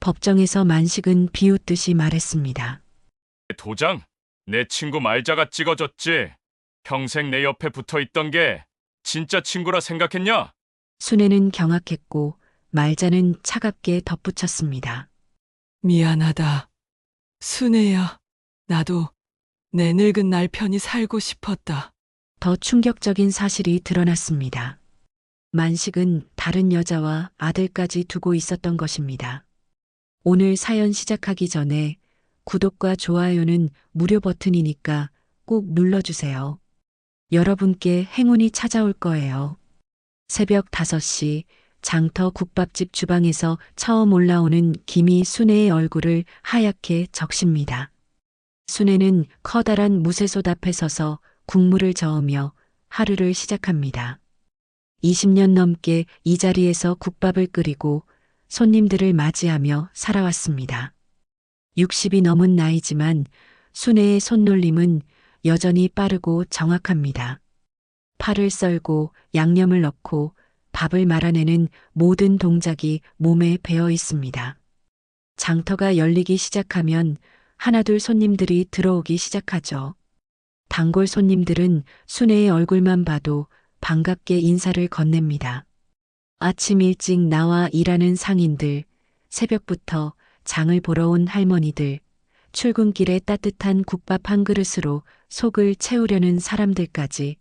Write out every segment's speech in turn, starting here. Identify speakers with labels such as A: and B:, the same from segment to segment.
A: 법정에서 만식은 비웃듯이 말했습니다.
B: 도장, 내 친구 말자가 찍어줬지. 평생 내 옆에 붙어 있던 게 진짜 친구라 생각했냐?
A: 순애는 경악했고 말자는 차갑게 덧붙였습니다.
C: 미안하다. 순애야, 나도 내 늙은 날 편히 살고 싶었다.
A: 더 충격적인 사실이 드러났습니다. 만식은 다른 여자와 아들까지 두고 있었던 것입니다. 오늘 사연 시작하기 전에 구독과 좋아요는 무료 버튼이니까 꼭 눌러주세요. 여러분께 행운이 찾아올 거예요. 새벽 5시 장터 국밥집 주방에서 처음 올라오는 김이 순애의 얼굴을 하얗게 적십니다. 순애는 커다란 무쇠솥 앞에 서서 국물을 저으며 하루를 시작합니다. 20년 넘게 이 자리에서 국밥을 끓이고 손님들을 맞이하며 살아왔습니다. 60이 넘은 나이지만 순애의 손놀림은 여전히 빠르고 정확합니다. 팔을 썰고 양념을 넣고 밥을 말아내는 모든 동작이 몸에 배어 있습니다. 장터가 열리기 시작하면 하나둘 손님들이 들어오기 시작하죠. 단골 손님들은 순애의 얼굴만 봐도 반갑게 인사를 건넵니다. 아침 일찍 나와 일하는 상인들, 새벽부터 장을 보러 온 할머니들, 출근길에 따뜻한 국밥 한 그릇으로 속을 채우려는 사람들까지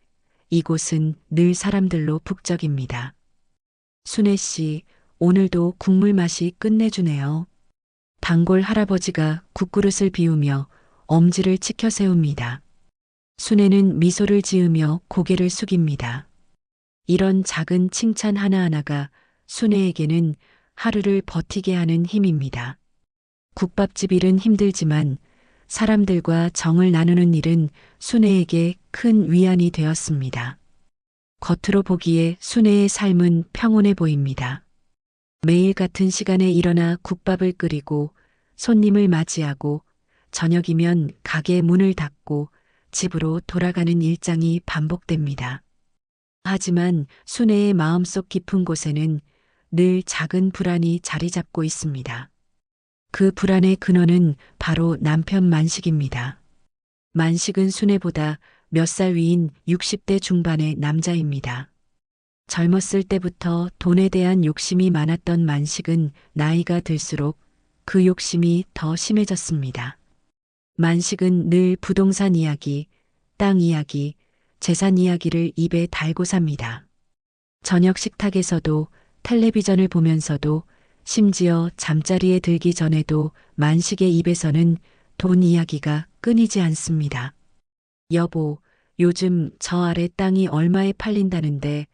A: 이곳은 늘 사람들로 북적입니다. 순애 씨, 오늘도 국물 맛이 끝내주네요. 단골 할아버지가 국그릇을 비우며 엄지를 치켜 세웁니다. 순애는 미소를 지으며 고개를 숙입니다. 이런 작은 칭찬 하나하나가 순애에게는 하루를 버티게 하는 힘입니다. 국밥집 일은 힘들지만 사람들과 정을 나누는 일은 순애에게 큰 위안이 되었습니다. 겉으로 보기에 순애의 삶은 평온해 보입니다. 매일 같은 시간에 일어나 국밥을 끓이고 손님을 맞이하고 저녁이면 가게 문을 닫고 집으로 돌아가는 일상이 반복됩니다. 하지만 순애의 마음속 깊은 곳에는 늘 작은 불안이 자리 잡고 있습니다. 그 불안의 근원은 바로 남편 만식입니다. 만식은 순애보다 몇 살 위인 60대 중반의 남자입니다. 젊었을 때부터 돈에 대한 욕심이 많았던 만식은 나이가 들수록 그 욕심이 더 심해졌습니다. 만식은 늘 부동산 이야기, 땅 이야기, 재산 이야기를 입에 달고 삽니다. 저녁 식탁에서도 텔레비전을 보면서도 심지어 잠자리에 들기 전에도 만식의 입에서는 돈 이야기가 끊이지 않습니다. 여보, 요즘 저 아래 땅이 얼마에 팔린다는데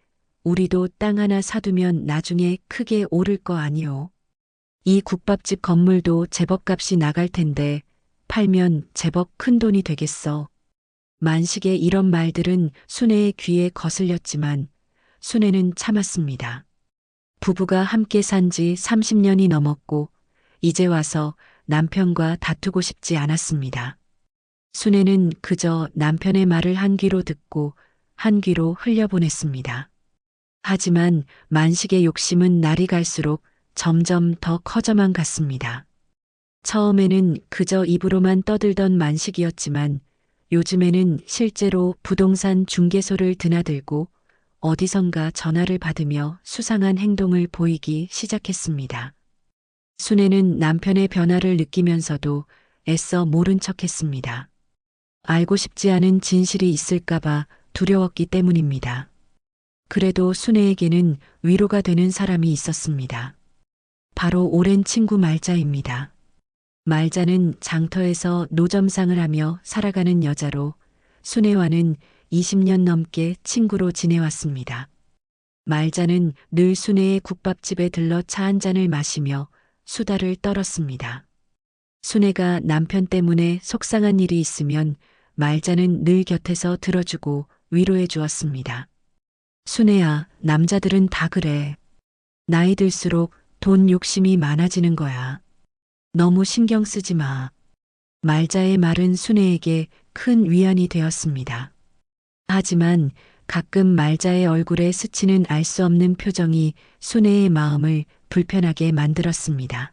A: 우리도 땅 하나 사두면 나중에 크게 오를 거 아니요. 이 국밥집 건물도 제법 값이 나갈 텐데 팔면 제법 큰 돈이 되겠어. 만식의 이런 말들은 순애의 귀에 거슬렸지만 순애는 참았습니다. 부부가 함께 산 지 30년이 넘었고 이제 와서 남편과 다투고 싶지 않았습니다. 순애는 그저 남편의 말을 한 귀로 듣고 한 귀로 흘려보냈습니다. 하지만 만식의 욕심은 날이 갈수록 점점 더 커져만 갔습니다. 처음에는 그저 입으로만 떠들던 만식이었지만 요즘에는 실제로 부동산 중개소를 드나들고 어디선가 전화를 받으며 수상한 행동을 보이기 시작했습니다. 순애는 남편의 변화를 느끼면서도 애써 모른 척했습니다. 알고 싶지 않은 진실이 있을까봐 두려웠기 때문입니다. 그래도 순애에게는 위로가 되는 사람이 있었습니다. 바로 오랜 친구 말자입니다. 말자는 장터에서 노점상을 하며 살아가는 여자로 순애와는 20년 넘게 친구로 지내왔습니다. 말자는 늘 순애의 국밥집에 들러 차 한 잔을 마시며 수다를 떨었습니다. 순애가 남편 때문에 속상한 일이 있으면 말자는 늘 곁에서 들어주고 위로해 주었습니다. 순애야, 남자들은 다 그래. 나이 들수록 돈 욕심이 많아지는 거야. 너무 신경 쓰지 마. 말자의 말은 순애에게 큰 위안이 되었습니다. 하지만 가끔 말자의 얼굴에 스치는 알 수 없는 표정이 순애의 마음을 불편하게 만들었습니다.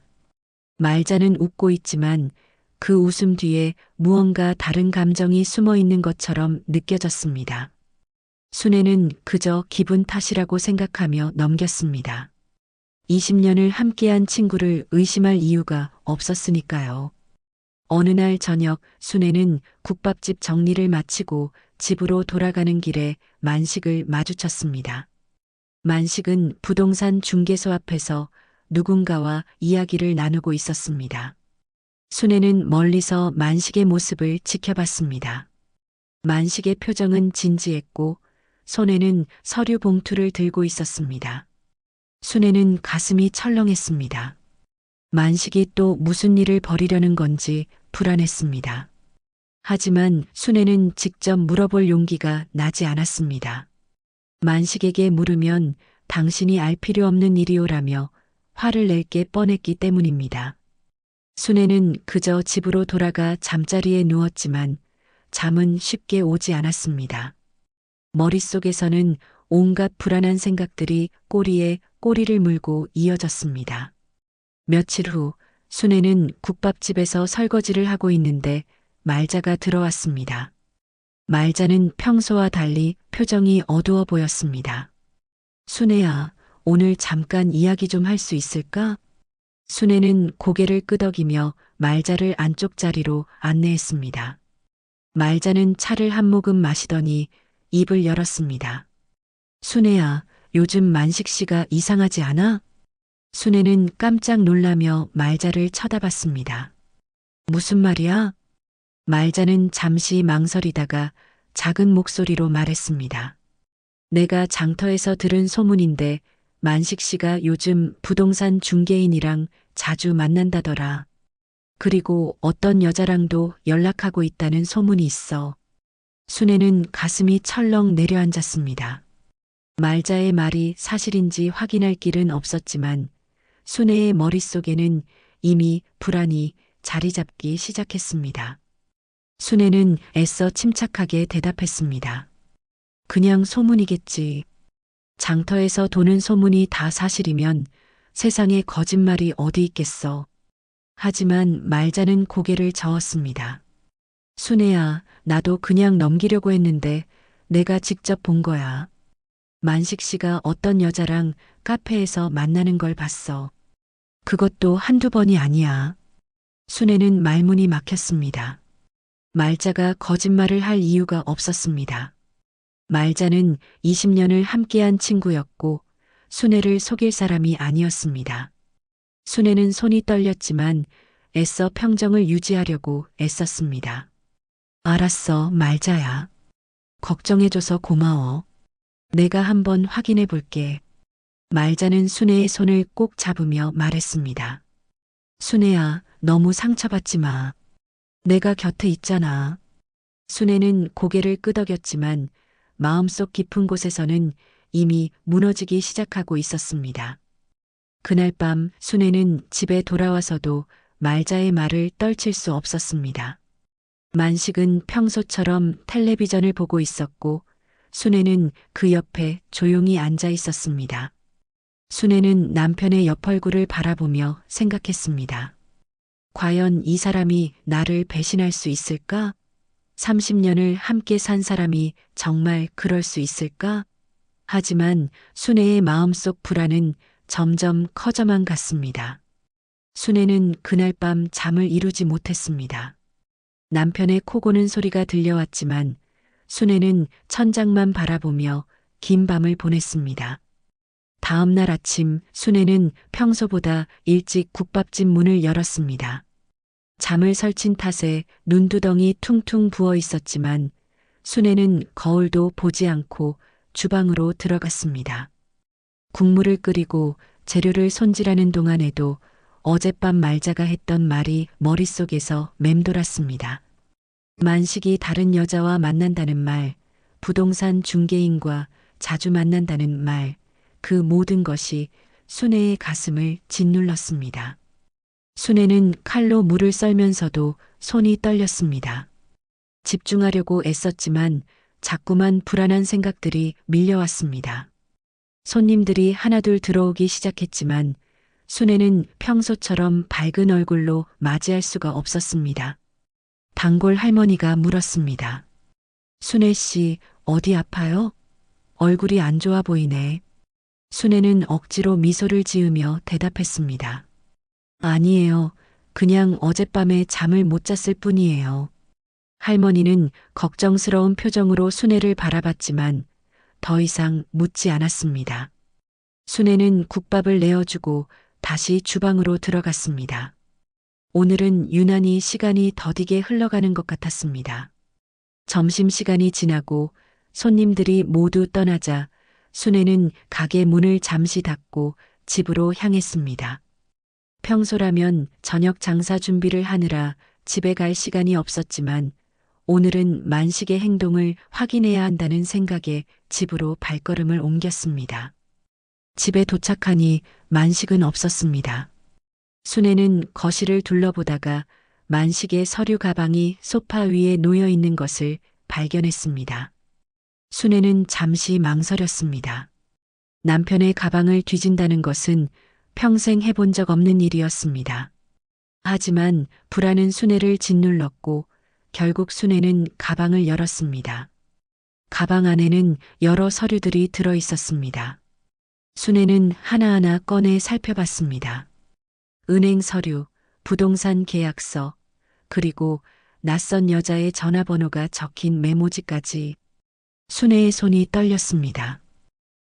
A: 말자는 웃고 있지만 그 웃음 뒤에 무언가 다른 감정이 숨어 있는 것처럼 느껴졌습니다. 순애는 그저 기분 탓이라고 생각하며 넘겼습니다. 20년을 함께한 친구를 의심할 이유가 없었으니까요. 어느 날 저녁 순애는 국밥집 정리를 마치고 집으로 돌아가는 길에 만식을 마주쳤습니다. 만식은 부동산 중개소 앞에서 누군가와 이야기를 나누고 있었습니다. 순애는 멀리서 만식의 모습을 지켜봤습니다. 만식의 표정은 진지했고 손에는 서류 봉투를 들고 있었습니다. 순애는 가슴이 철렁했습니다. 만식이 또 무슨 일을 벌이려는 건지 불안했습니다. 하지만 순애는 직접 물어볼 용기가 나지 않았습니다. 만식에게 물으면 당신이 알 필요 없는 일이오라며 화를 낼 게 뻔했기 때문입니다. 순애는 그저 집으로 돌아가 잠자리에 누웠지만 잠은 쉽게 오지 않았습니다. 머릿속에서는 온갖 불안한 생각들이 꼬리에 꼬리를 물고 이어졌습니다. 며칠 후 순애는 국밥집에서 설거지를 하고 있는데 말자가 들어왔습니다. 말자는 평소와 달리 표정이 어두워 보였습니다. 순애야, 오늘 잠깐 이야기 좀 할 수 있을까? 순애는 고개를 끄덕이며 말자를 안쪽 자리로 안내했습니다. 말자는 차를 한 모금 마시더니 입을 열었습니다. 순애야, 요즘 만식 씨가 이상하지 않아? 순애는 깜짝 놀라며 말자를 쳐다봤습니다. 무슨 말이야? 말자는 잠시 망설이다가 작은 목소리로 말했습니다. 내가 장터에서 들은 소문인데 만식 씨가 요즘 부동산 중개인이랑 자주 만난다더라. 그리고 어떤 여자랑도 연락하고 있다는 소문이 있어. 순애는 가슴이 철렁 내려앉았습니다. 말자의 말이 사실인지 확인할 길은 없었지만 순애의 머릿속에는 이미 불안이 자리 잡기 시작했습니다. 순애는 애써 침착하게 대답했습니다. 그냥 소문이겠지. 장터에서 도는 소문이 다 사실이면 세상에 거짓말이 어디 있겠어. 하지만 말자는 고개를 저었습니다. 순애야, 나도 그냥 넘기려고 했는데 내가 직접 본 거야. 만식 씨가 어떤 여자랑 카페에서 만나는 걸 봤어. 그것도 한두 번이 아니야. 순애는 말문이 막혔습니다. 말자가 거짓말을 할 이유가 없었습니다. 말자는 20년을 함께한 친구였고 순애를 속일 사람이 아니었습니다. 순애는 손이 떨렸지만 애써 평정을 유지하려고 애썼습니다. 알았어, 말자야. 걱정해줘서 고마워. 내가 한번 확인해 볼게. 말자는 순애의 손을 꼭 잡으며 말했습니다. 순애야, 너무 상처받지 마. 내가 곁에 있잖아. 순애는 고개를 끄덕였지만 마음속 깊은 곳에서는 이미 무너지기 시작하고 있었습니다. 그날 밤 순애는 집에 돌아와서도 말자의 말을 떨칠 수 없었습니다. 만식은 평소처럼 텔레비전을 보고 있었고 순애는 그 옆에 조용히 앉아 있었습니다. 순애는 남편의 옆 얼굴을 바라보며 생각했습니다. 과연 이 사람이 나를 배신할 수 있을까? 30년을 함께 산 사람이 정말 그럴 수 있을까? 하지만 순애의 마음속 불안은 점점 커져만 갔습니다. 순애는 그날 밤 잠을 이루지 못했습니다. 남편의 코 고는 소리가 들려왔지만 순애는 천장만 바라보며 긴 밤을 보냈습니다. 다음 날 아침 순애는 평소보다 일찍 국밥집 문을 열었습니다. 잠을 설친 탓에 눈두덩이 퉁퉁 부어 있었지만 순애는 거울도 보지 않고 주방으로 들어갔습니다. 국물을 끓이고 재료를 손질하는 동안에도 어젯밤 말자가 했던 말이 머릿속에서 맴돌았습니다. 만식이 다른 여자와 만난다는 말, 부동산 중개인과 자주 만난다는 말, 그 모든 것이 순애의 가슴을 짓눌렀습니다. 순애는 칼로 물을 썰면서도 손이 떨렸습니다. 집중하려고 애썼지만 자꾸만 불안한 생각들이 밀려왔습니다. 손님들이 하나둘 들어오기 시작했지만 순애는 평소처럼 밝은 얼굴로 맞이할 수가 없었습니다. 단골 할머니가 물었습니다. 순애 씨, 어디 아파요? 얼굴이 안 좋아 보이네. 순애는 억지로 미소를 지으며 대답했습니다. 아니에요. 그냥 어젯밤에 잠을 못 잤을 뿐이에요. 할머니는 걱정스러운 표정으로 순애를 바라봤지만 더 이상 묻지 않았습니다. 순애는 국밥을 내어주고 다시 주방으로 들어갔습니다. 오늘은 유난히 시간이 더디게 흘러가는 것 같았습니다. 점심시간이 지나고 손님들이 모두 떠나자 순애는 가게 문을 잠시 닫고 집으로 향했습니다. 평소라면 저녁 장사 준비를 하느라 집에 갈 시간이 없었지만 오늘은 만식의 행동을 확인해야 한다는 생각에 집으로 발걸음을 옮겼습니다. 집에 도착하니 만식은 없었습니다. 순애는 거실을 둘러보다가 만식의 서류 가방이 소파 위에 놓여 있는 것을 발견했습니다. 순애는 잠시 망설였습니다. 남편의 가방을 뒤진다는 것은 평생 해본 적 없는 일이었습니다. 하지만 불안은 순애를 짓눌렀고 결국 순애는 가방을 열었습니다. 가방 안에는 여러 서류들이 들어 있었습니다. 순애는 하나하나 꺼내 살펴봤습니다. 은행 서류, 부동산 계약서, 그리고 낯선 여자의 전화번호가 적힌 메모지까지. 순애의 손이 떨렸습니다.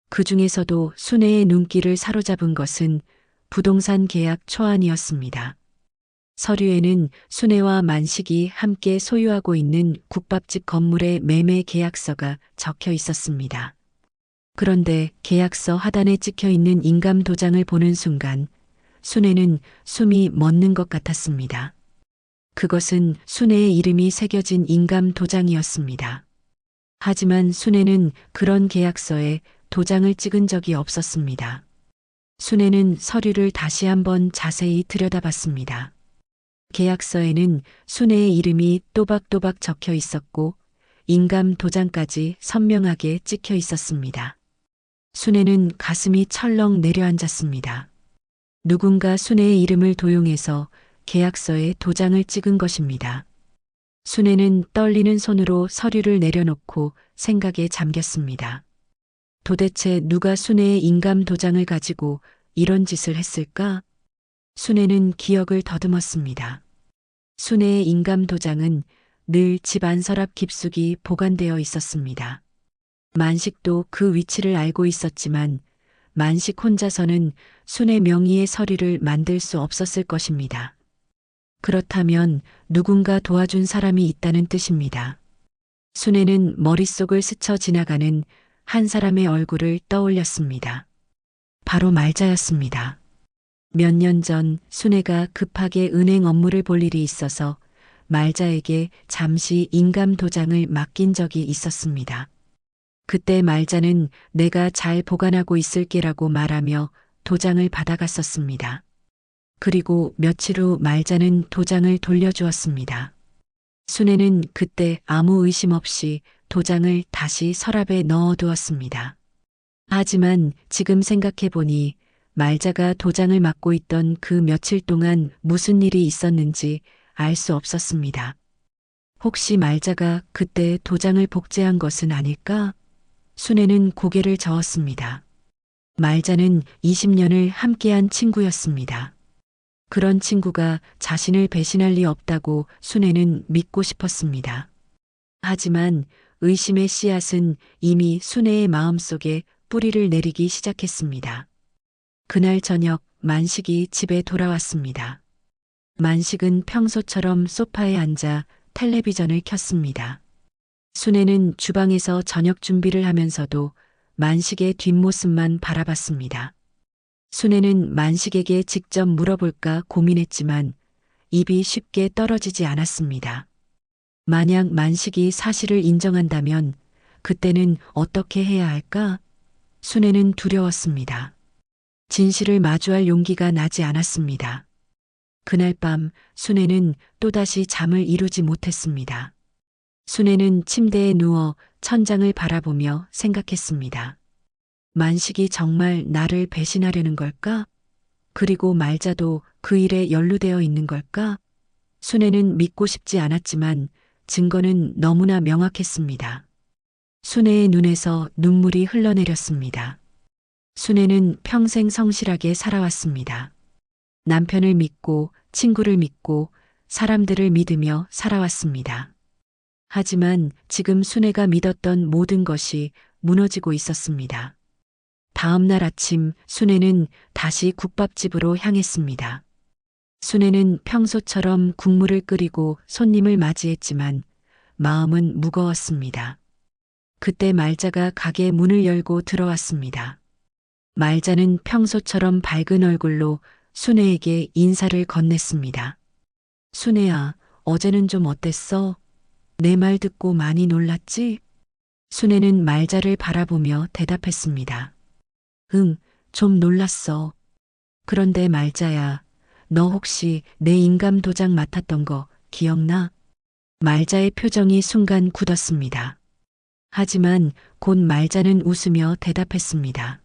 A: 그 중에서도 순애의 눈길을 사로잡은 것은 부동산 계약 초안이었습니다. 서류에는 순애와 만식이 함께 소유하고 있는 국밥집 건물의 매매 계약서가 적혀 있었습니다. 그런데 계약서 하단에 찍혀 있는 인감 도장을 보는 순간 순애는 숨이 멎는 것 같았습니다. 그것은 순애의 이름이 새겨진 인감 도장이었습니다. 하지만 순애는 그런 계약서에 도장을 찍은 적이 없었습니다. 순애는 서류를 다시 한번 자세히 들여다봤습니다. 계약서에는 순애의 이름이 또박또박 적혀 있었고 인감 도장까지 선명하게 찍혀 있었습니다. 순애는 가슴이 철렁 내려앉았습니다. 누군가 순애의 이름을 도용해서 계약서에 도장을 찍은 것입니다. 순애는 떨리는 손으로 서류를 내려놓고 생각에 잠겼습니다. 도대체 누가 순애의 인감 도장을 가지고 이런 짓을 했을까? 순애는 기억을 더듬었습니다. 순애의 인감 도장은 늘 집 안서랍 깊숙이 보관되어 있었습니다. 만식도 그 위치를 알고 있었지만 만식 혼자서는 순애 명의의 서류를 만들 수 없었을 것입니다. 그렇다면 누군가 도와준 사람이 있다는 뜻입니다. 순애는 머릿속을 스쳐 지나가는 한 사람의 얼굴을 떠올렸습니다. 바로 말자였습니다. 몇 년 전 순애가 급하게 은행 업무를 볼 일이 있어서 말자에게 잠시 인감 도장을 맡긴 적이 있었습니다. 그때 말자는 내가 잘 보관하고 있을게라고 말하며 도장을 받아갔었습니다. 그리고 며칠 후 말자는 도장을 돌려주었습니다. 순애는 그때 아무 의심 없이 도장을 다시 서랍에 넣어두었습니다. 하지만 지금 생각해보니 말자가 도장을 맡고 있던 그 며칠 동안 무슨 일이 있었는지 알 수 없었습니다. 혹시 말자가 그때 도장을 복제한 것은 아닐까? 순애는 고개를 저었습니다. 말자는 20년을 함께한 친구였습니다. 그런 친구가 자신을 배신할 리 없다고 순애는 믿고 싶었습니다. 하지만 의심의 씨앗은 이미 순애의 마음속에 뿌리를 내리기 시작했습니다. 그날 저녁 만식이 집에 돌아왔습니다. 만식은 평소처럼 소파에 앉아 텔레비전을 켰습니다. 순애는 주방에서 저녁 준비를 하면서도 만식의 뒷모습만 바라봤습니다. 순애는 만식에게 직접 물어볼까 고민했지만 입이 쉽게 떨어지지 않았습니다. 만약 만식이 사실을 인정한다면 그때는 어떻게 해야 할까? 순애는 두려웠습니다. 진실을 마주할 용기가 나지 않았습니다. 그날 밤 순애는 또다시 잠을 이루지 못했습니다. 순애는 침대에 누워 천장을 바라보며 생각했습니다. 만식이 정말 나를 배신하려는 걸까? 그리고 말자도 그 일에 연루되어 있는 걸까? 순애는 믿고 싶지 않았지만 증거는 너무나 명확했습니다. 순애의 눈에서 눈물이 흘러내렸습니다. 순애는 평생 성실하게 살아왔습니다. 남편을 믿고 친구를 믿고 사람들을 믿으며 살아왔습니다. 하지만 지금 순애가 믿었던 모든 것이 무너지고 있었습니다. 다음 날 아침 순애는 다시 국밥집으로 향했습니다. 순애는 평소처럼 국물을 끓이고 손님을 맞이했지만 마음은 무거웠습니다. 그때 말자가 가게 문을 열고 들어왔습니다. 말자는 평소처럼 밝은 얼굴로 순애에게 인사를 건넸습니다. 순애야, 어제는 좀 어땠어? 내 말 듣고 많이 놀랐지? 순애는 말자를 바라보며 대답했습니다. 응, 좀 놀랐어. 그런데 말자야, 너 혹시 내 인감 도장 맡았던 거 기억나? 말자의 표정이 순간 굳었습니다. 하지만 곧 말자는 웃으며 대답했습니다.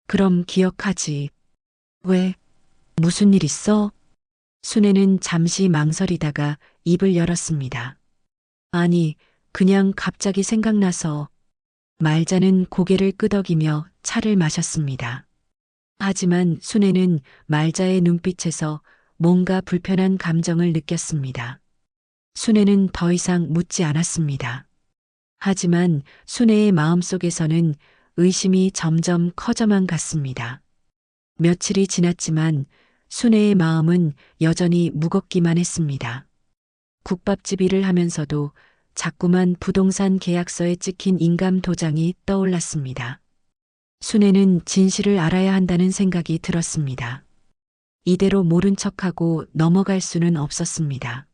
A: 그럼 기억하지. 왜? 무슨 일 있어? 순애는 잠시 망설이다가 입을 열었습니다. 아니, 그냥 갑자기 생각나서. 말자는 고개를 끄덕이며 차를 마셨습니다. 하지만 순애는 말자의 눈빛에서 뭔가 불편한 감정을 느꼈습니다. 순애는 더 이상 묻지 않았습니다. 하지만 순애의 마음속에서는 의심이 점점 커져만 갔습니다. 며칠이 지났지만 순애의 마음은 여전히 무겁기만 했습니다. 국밥집 일을 하면서도 자꾸만 부동산 계약서에 찍힌 인감 도장이 떠올랐습니다. 순애는 진실을 알아야 한다는 생각이 들었습니다. 이대로 모른 척하고 넘어갈 수는 없었습니다.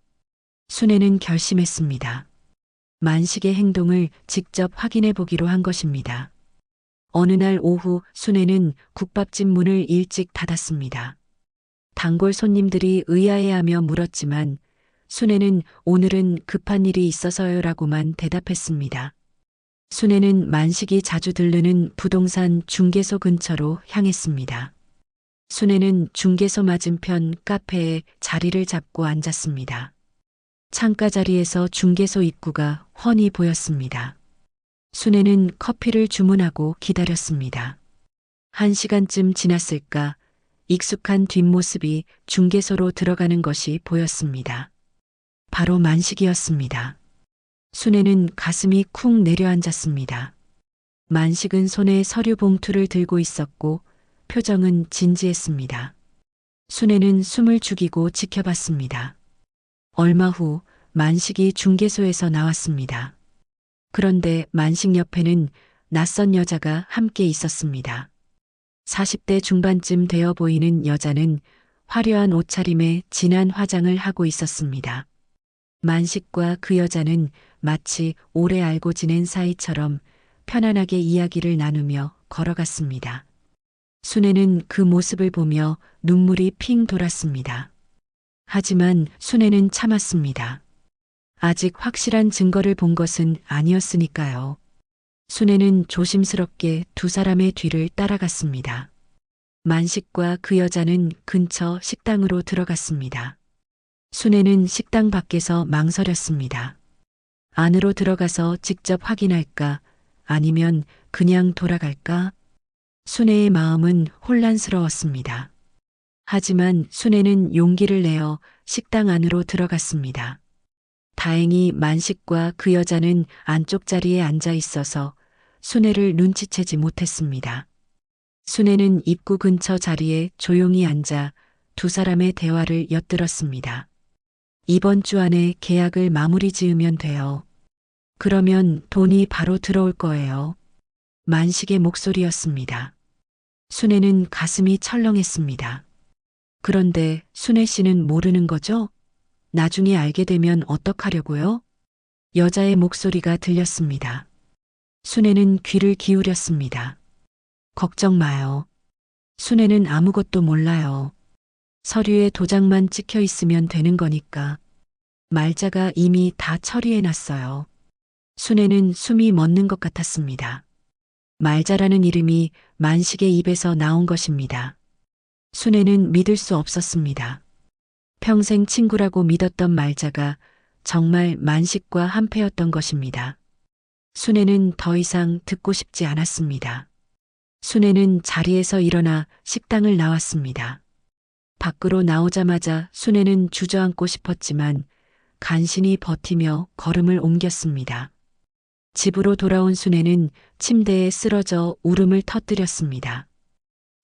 A: 순애는 결심했습니다. 만식의 행동을 직접 확인해 보기로 한 것입니다. 어느 날 오후 순애는 국밥집 문을 일찍 닫았습니다. 단골 손님들이 의아해하며 물었지만 순애는 오늘은 급한 일이 있어서요라고만 대답했습니다. 순애는 만식이 자주 들르는 부동산 중개소 근처로 향했습니다. 순애는 중개소 맞은편 카페에 자리를 잡고 앉았습니다. 창가 자리에서 중개소 입구가 훤히 보였습니다. 순애는 커피를 주문하고 기다렸습니다. 1시간쯤 지났을까 익숙한 뒷모습이 중개소로 들어가는 것이 보였습니다. 바로 만식이었습니다. 순애는 가슴이 쿵 내려앉았습니다. 만식은 손에 서류 봉투를 들고 있었고 표정은 진지했습니다. 순애는 숨을 죽이고 지켜봤습니다. 얼마 후 만식이 중개소에서 나왔습니다. 그런데 만식 옆에는 낯선 여자가 함께 있었습니다. 40대 중반쯤 되어 보이는 여자는 화려한 옷차림에 진한 화장을 하고 있었습니다. 만식과 그 여자는 마치 오래 알고 지낸 사이처럼 편안하게 이야기를 나누며 걸어갔습니다. 순애는 그 모습을 보며 눈물이 핑 돌았습니다. 하지만 순애는 참았습니다. 아직 확실한 증거를 본 것은 아니었으니까요. 순애는 조심스럽게 두 사람의 뒤를 따라갔습니다. 만식과 그 여자는 근처 식당으로 들어갔습니다. 순애는 식당 밖에서 망설였습니다. 안으로 들어가서 직접 확인할까 아니면 그냥 돌아갈까? 순애의 마음은 혼란스러웠습니다. 하지만 순애는 용기를 내어 식당 안으로 들어갔습니다. 다행히 만식과 그 여자는 안쪽 자리에 앉아 있어서 순애를 눈치채지 못했습니다. 순애는 입구 근처 자리에 조용히 앉아 두 사람의 대화를 엿들었습니다. 이번 주 안에 계약을 마무리 지으면 돼요. 그러면 돈이 바로 들어올 거예요. 만식의 목소리였습니다. 순애는 가슴이 철렁했습니다. 그런데 순애 씨는 모르는 거죠? 나중에 알게 되면 어떡하려고요? 여자의 목소리가 들렸습니다. 순애는 귀를 기울였습니다. 걱정 마요. 순애는 아무것도 몰라요. 서류에 도장만 찍혀 있으면 되는 거니까. 말자가 이미 다 처리해놨어요. 순애는 숨이 멎는 것 같았습니다. 말자라는 이름이 만식의 입에서 나온 것입니다. 순애는 믿을 수 없었습니다. 평생 친구라고 믿었던 말자가 정말 만식과 한패였던 것입니다. 순애는 더 이상 듣고 싶지 않았습니다. 순애는 자리에서 일어나 식당을 나왔습니다. 밖으로 나오자마자 순애는 주저앉고 싶었지만 간신히 버티며 걸음을 옮겼습니다. 집으로 돌아온 순애는 침대에 쓰러져 울음을 터뜨렸습니다.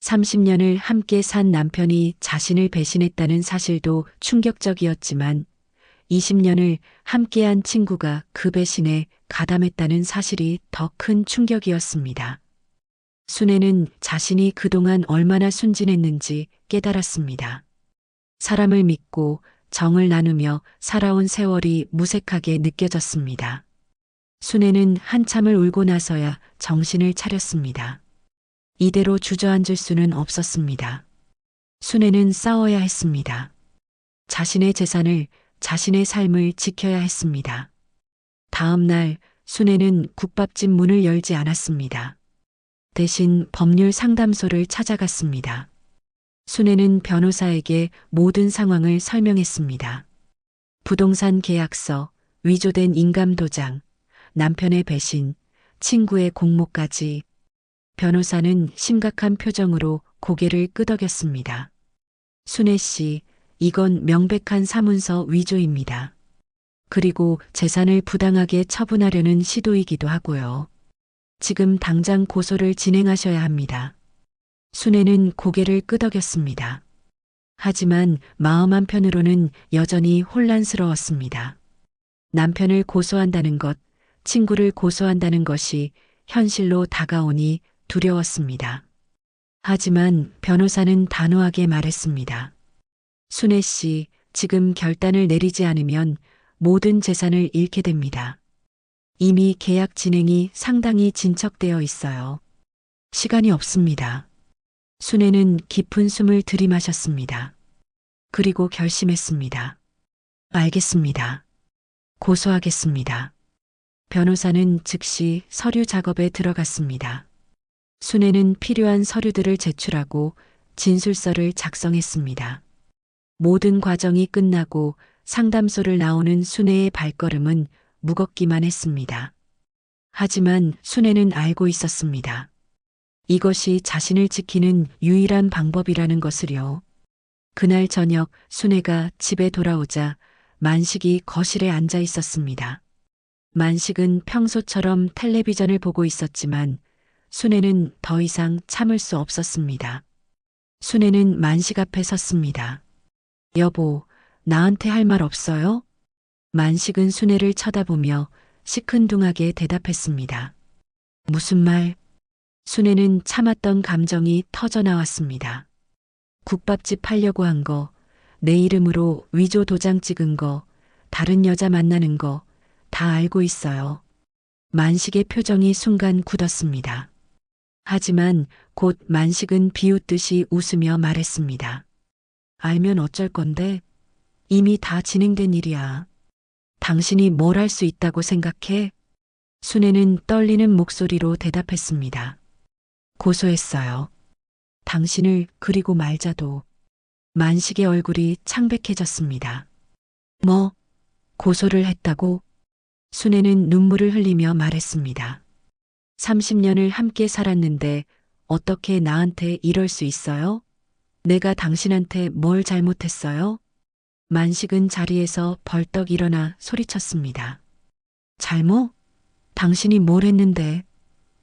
A: 30년을 함께 산 남편이 자신을 배신했다는 사실도 충격적이었지만 20년을 함께한 친구가 그 배신에 가담했다는 사실이 더 큰 충격이었습니다. 순애는 자신이 그동안 얼마나 순진했는지 깨달았습니다. 사람을 믿고 정을 나누며 살아온 세월이 무색하게 느껴졌습니다. 순애는 한참을 울고 나서야 정신을 차렸습니다. 이대로 주저앉을 수는 없었습니다. 순애는 싸워야 했습니다. 자신의 재산을, 자신의 삶을 지켜야 했습니다. 다음 날 순애는 국밥집 문을 열지 않았습니다. 대신 법률 상담소를 찾아갔습니다. 순애는 변호사에게 모든 상황을 설명했습니다. 부동산 계약서, 위조된 인감도장, 남편의 배신, 친구의 공모까지. 변호사는 심각한 표정으로 고개를 끄덕였습니다. 순애 씨, 이건 명백한 사문서 위조입니다. 그리고 재산을 부당하게 처분하려는 시도이기도 하고요. 지금 당장 고소를 진행하셔야 합니다. 순애는 고개를 끄덕였습니다. 하지만 마음 한편으로는 여전히 혼란스러웠습니다. 남편을 고소한다는 것, 친구를 고소한다는 것이 현실로 다가오니 두려웠습니다. 하지만 변호사는 단호하게 말했습니다. 순애 씨, 지금 결단을 내리지 않으면 모든 재산을 잃게 됩니다. 이미 계약 진행이 상당히 진척되어 있어요. 시간이 없습니다. 순애는 깊은 숨을 들이마셨습니다. 그리고 결심했습니다. 알겠습니다. 고소하겠습니다. 변호사는 즉시 서류 작업에 들어갔습니다. 순애는 필요한 서류들을 제출하고 진술서를 작성했습니다. 모든 과정이 끝나고 상담소를 나오는 순애의 발걸음은 무겁기만 했습니다. 하지만 순애는 알고 있었습니다. 이것이 자신을 지키는 유일한 방법이라는 것을요. 그날 저녁 순애가 집에 돌아오자 만식이 거실에 앉아 있었습니다. 만식은 평소처럼 텔레비전을 보고 있었지만 순애는 더 이상 참을 수 없었습니다. 순애는 만식 앞에 섰습니다. 여보, 나한테 할 말 없어요? 만식은 순애를 쳐다보며 시큰둥하게 대답했습니다. 무슨 말? 순애는 참았던 감정이 터져 나왔습니다. 국밥집 팔려고 한 거, 내 이름으로 위조 도장 찍은 거, 다른 여자 만나는 거 다 알고 있어요. 만식의 표정이 순간 굳었습니다. 하지만 곧 만식은 비웃듯이 웃으며 말했습니다. 알면 어쩔 건데? 이미 다 진행된 일이야. 당신이 뭘 할 수 있다고 생각해? 순애는 떨리는 목소리로 대답했습니다. 고소했어요. 당신을 그리고 말자도. 만식의 얼굴이 창백해졌습니다. 뭐? 고소를 했다고? 순애는 눈물을 흘리며 말했습니다. 30년을 함께 살았는데 어떻게 나한테 이럴 수 있어요? 내가 당신한테 뭘 잘못했어요? 만식은 자리에서 벌떡 일어나 소리쳤습니다. 잘못? 당신이 뭘 했는데?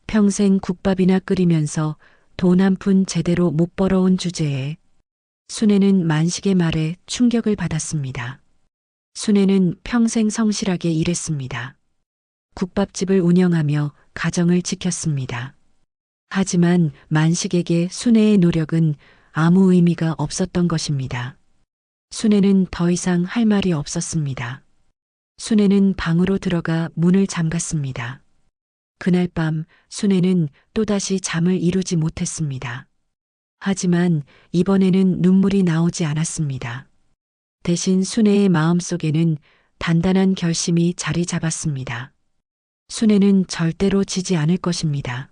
A: 평생 국밥이나 끓이면서 돈 한 푼 제대로 못 벌어온 주제에. 순애는 만식의 말에 충격을 받았습니다. 순애는 평생 성실하게 일했습니다. 국밥집을 운영하며 가정을 지켰습니다. 하지만 만식에게 순애의 노력은 아무 의미가 없었던 것입니다. 순애는 더 이상 할 말이 없었습니다. 순애는 방으로 들어가 문을 잠갔습니다. 그날 밤 순애는 또다시 잠을 이루지 못했습니다. 하지만 이번에는 눈물이 나오지 않았습니다. 대신 순애의 마음속에는 단단한 결심이 자리 잡았습니다. 순애는 절대로 지지 않을 것입니다.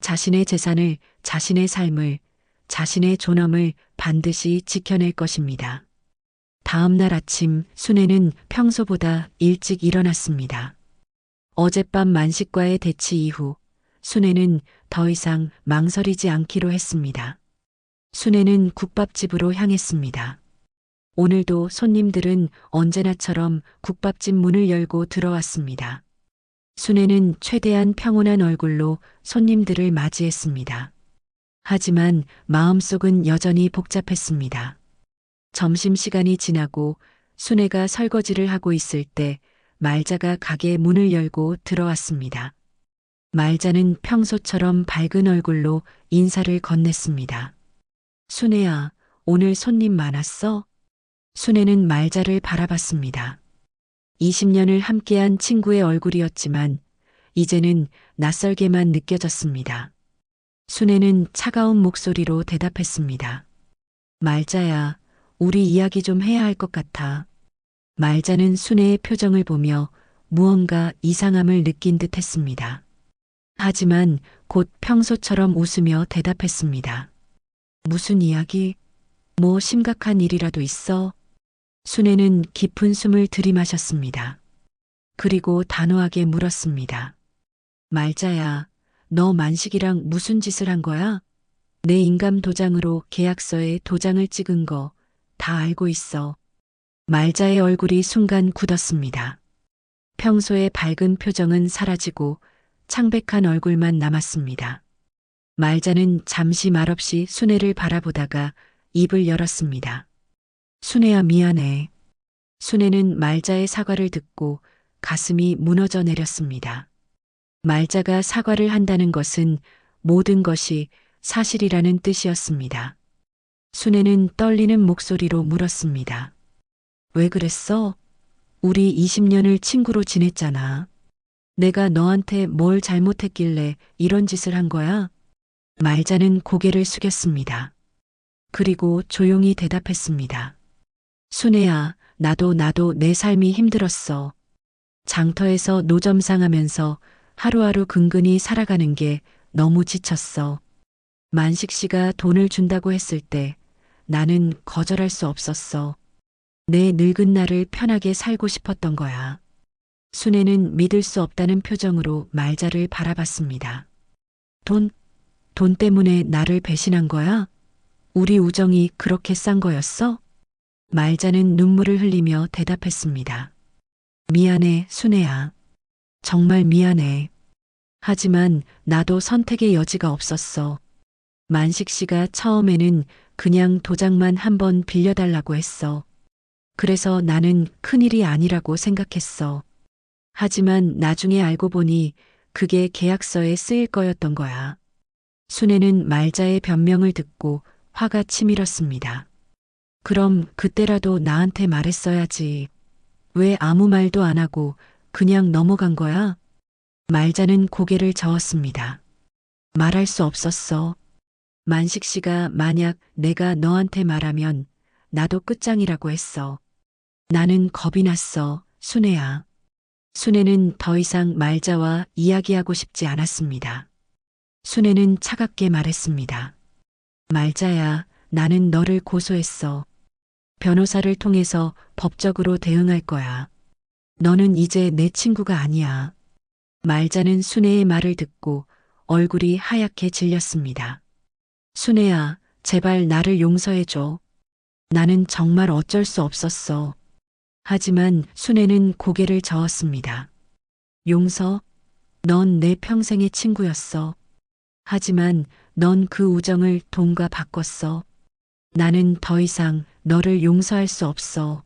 A: 자신의 재산을, 자신의 삶을, 자신의 존엄을 반드시 지켜낼 것입니다. 다음 날 아침 순애는 평소보다 일찍 일어났습니다. 어젯밤 만식과의 대치 이후 순애는 더 이상 망설이지 않기로 했습니다. 순애는 국밥집으로 향했습니다. 오늘도 손님들은 언제나처럼 국밥집 문을 열고 들어왔습니다. 순애는 최대한 평온한 얼굴로 손님들을 맞이했습니다. 하지만 마음속은 여전히 복잡했습니다. 점심시간이 지나고 순애가 설거지를 하고 있을 때 말자가 가게 문을 열고 들어왔습니다. 말자는 평소처럼 밝은 얼굴로 인사를 건넸습니다. 순애야, 오늘 손님 많았어? 순애는 말자를 바라봤습니다. 20년을 함께한 친구의 얼굴이었지만 이제는 낯설게만 느껴졌습니다. 순애는 차가운 목소리로 대답했습니다. 말자야, 우리 이야기 좀 해야 할 것 같아. 말자는 순애의 표정을 보며 무언가 이상함을 느낀 듯 했습니다. 하지만 곧 평소처럼 웃으며 대답했습니다. 무슨 이야기? 뭐 심각한 일이라도 있어? 순애는 깊은 숨을 들이마셨습니다. 그리고 단호하게 물었습니다. 말자야, 너 만식이랑 무슨 짓을 한 거야? 내 인감 도장으로 계약서에 도장을 찍은 거 다 알고 있어. 말자의 얼굴이 순간 굳었습니다. 평소의 밝은 표정은 사라지고 창백한 얼굴만 남았습니다. 말자는 잠시 말없이 순애를 바라보다가 입을 열었습니다. 순애야, 미안해. 순애는 말자의 사과를 듣고 가슴이 무너져 내렸습니다. 말자가 사과를 한다는 것은 모든 것이 사실이라는 뜻이었습니다. 순애는 떨리는 목소리로 물었습니다. 왜 그랬어? 우리 20년을 친구로 지냈잖아. 내가 너한테 뭘 잘못했길래 이런 짓을 한 거야? 말자는 고개를 숙였습니다. 그리고 조용히 대답했습니다. 순애야, 나도 내 삶이 힘들었어. 장터에서 노점상하면서 하루하루 근근히 살아가는 게 너무 지쳤어. 만식 씨가 돈을 준다고 했을 때 나는 거절할 수 없었어. 내 늙은 날을 편하게 살고 싶었던 거야. 순애는 믿을 수 없다는 표정으로 말자를 바라봤습니다. 돈 때문에 나를 배신한 거야? 우리 우정이 그렇게 싼 거였어? 말자는 눈물을 흘리며 대답했습니다. 미안해, 순애야. 정말 미안해. 하지만 나도 선택의 여지가 없었어. 만식 씨가 처음에는 그냥 도장만 한번 빌려달라고 했어. 그래서 나는 큰일이 아니라고 생각했어. 하지만 나중에 알고 보니 그게 계약서에 쓰일 거였던 거야. 순애는 말자의 변명을 듣고 화가 치밀었습니다. 그럼 그때라도 나한테 말했어야지. 왜 아무 말도 안 하고 그냥 넘어간 거야? 말자는 고개를 저었습니다. 말할 수 없었어. 만식 씨가 만약 내가 너한테 말하면 나도 끝장이라고 했어. 나는 겁이 났어, 순애야. 순애는 더 이상 말자와 이야기하고 싶지 않았습니다. 순애는 차갑게 말했습니다. 말자야, 나는 너를 고소했어. 변호사를 통해서 법적으로 대응할 거야. 너는 이제 내 친구가 아니야. 말자는 순애의 말을 듣고 얼굴이 하얗게 질렸습니다. 순애야, 제발 나를 용서해줘. 나는 정말 어쩔 수 없었어. 하지만 순애는 고개를 저었습니다. 용서? 넌 내 평생의 친구였어. 하지만 넌 그 우정을 돈과 바꿨어. 나는 더 이상 너를 용서할 수 없어.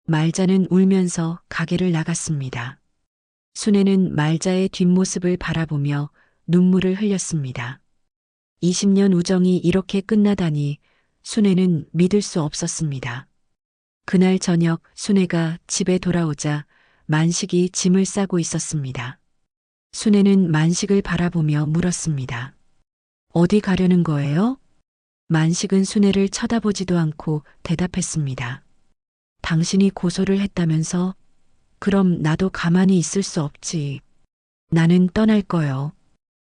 A: 말자는 울면서 가게를 나갔습니다. 순애는 말자의 뒷모습을 바라보며 눈물을 흘렸습니다. 20년 우정이 이렇게 끝나다니 순애는 믿을 수 없었습니다. 그날 저녁 순애가 집에 돌아오자 만식이 짐을 싸고 있었습니다. 순애는 만식을 바라보며 물었습니다. 어디 가려는 거예요? 만식은 순애를 쳐다보지도 않고 대답했습니다. 당신이 고소를 했다면서? 그럼 나도 가만히 있을 수 없지. 나는 떠날 거요.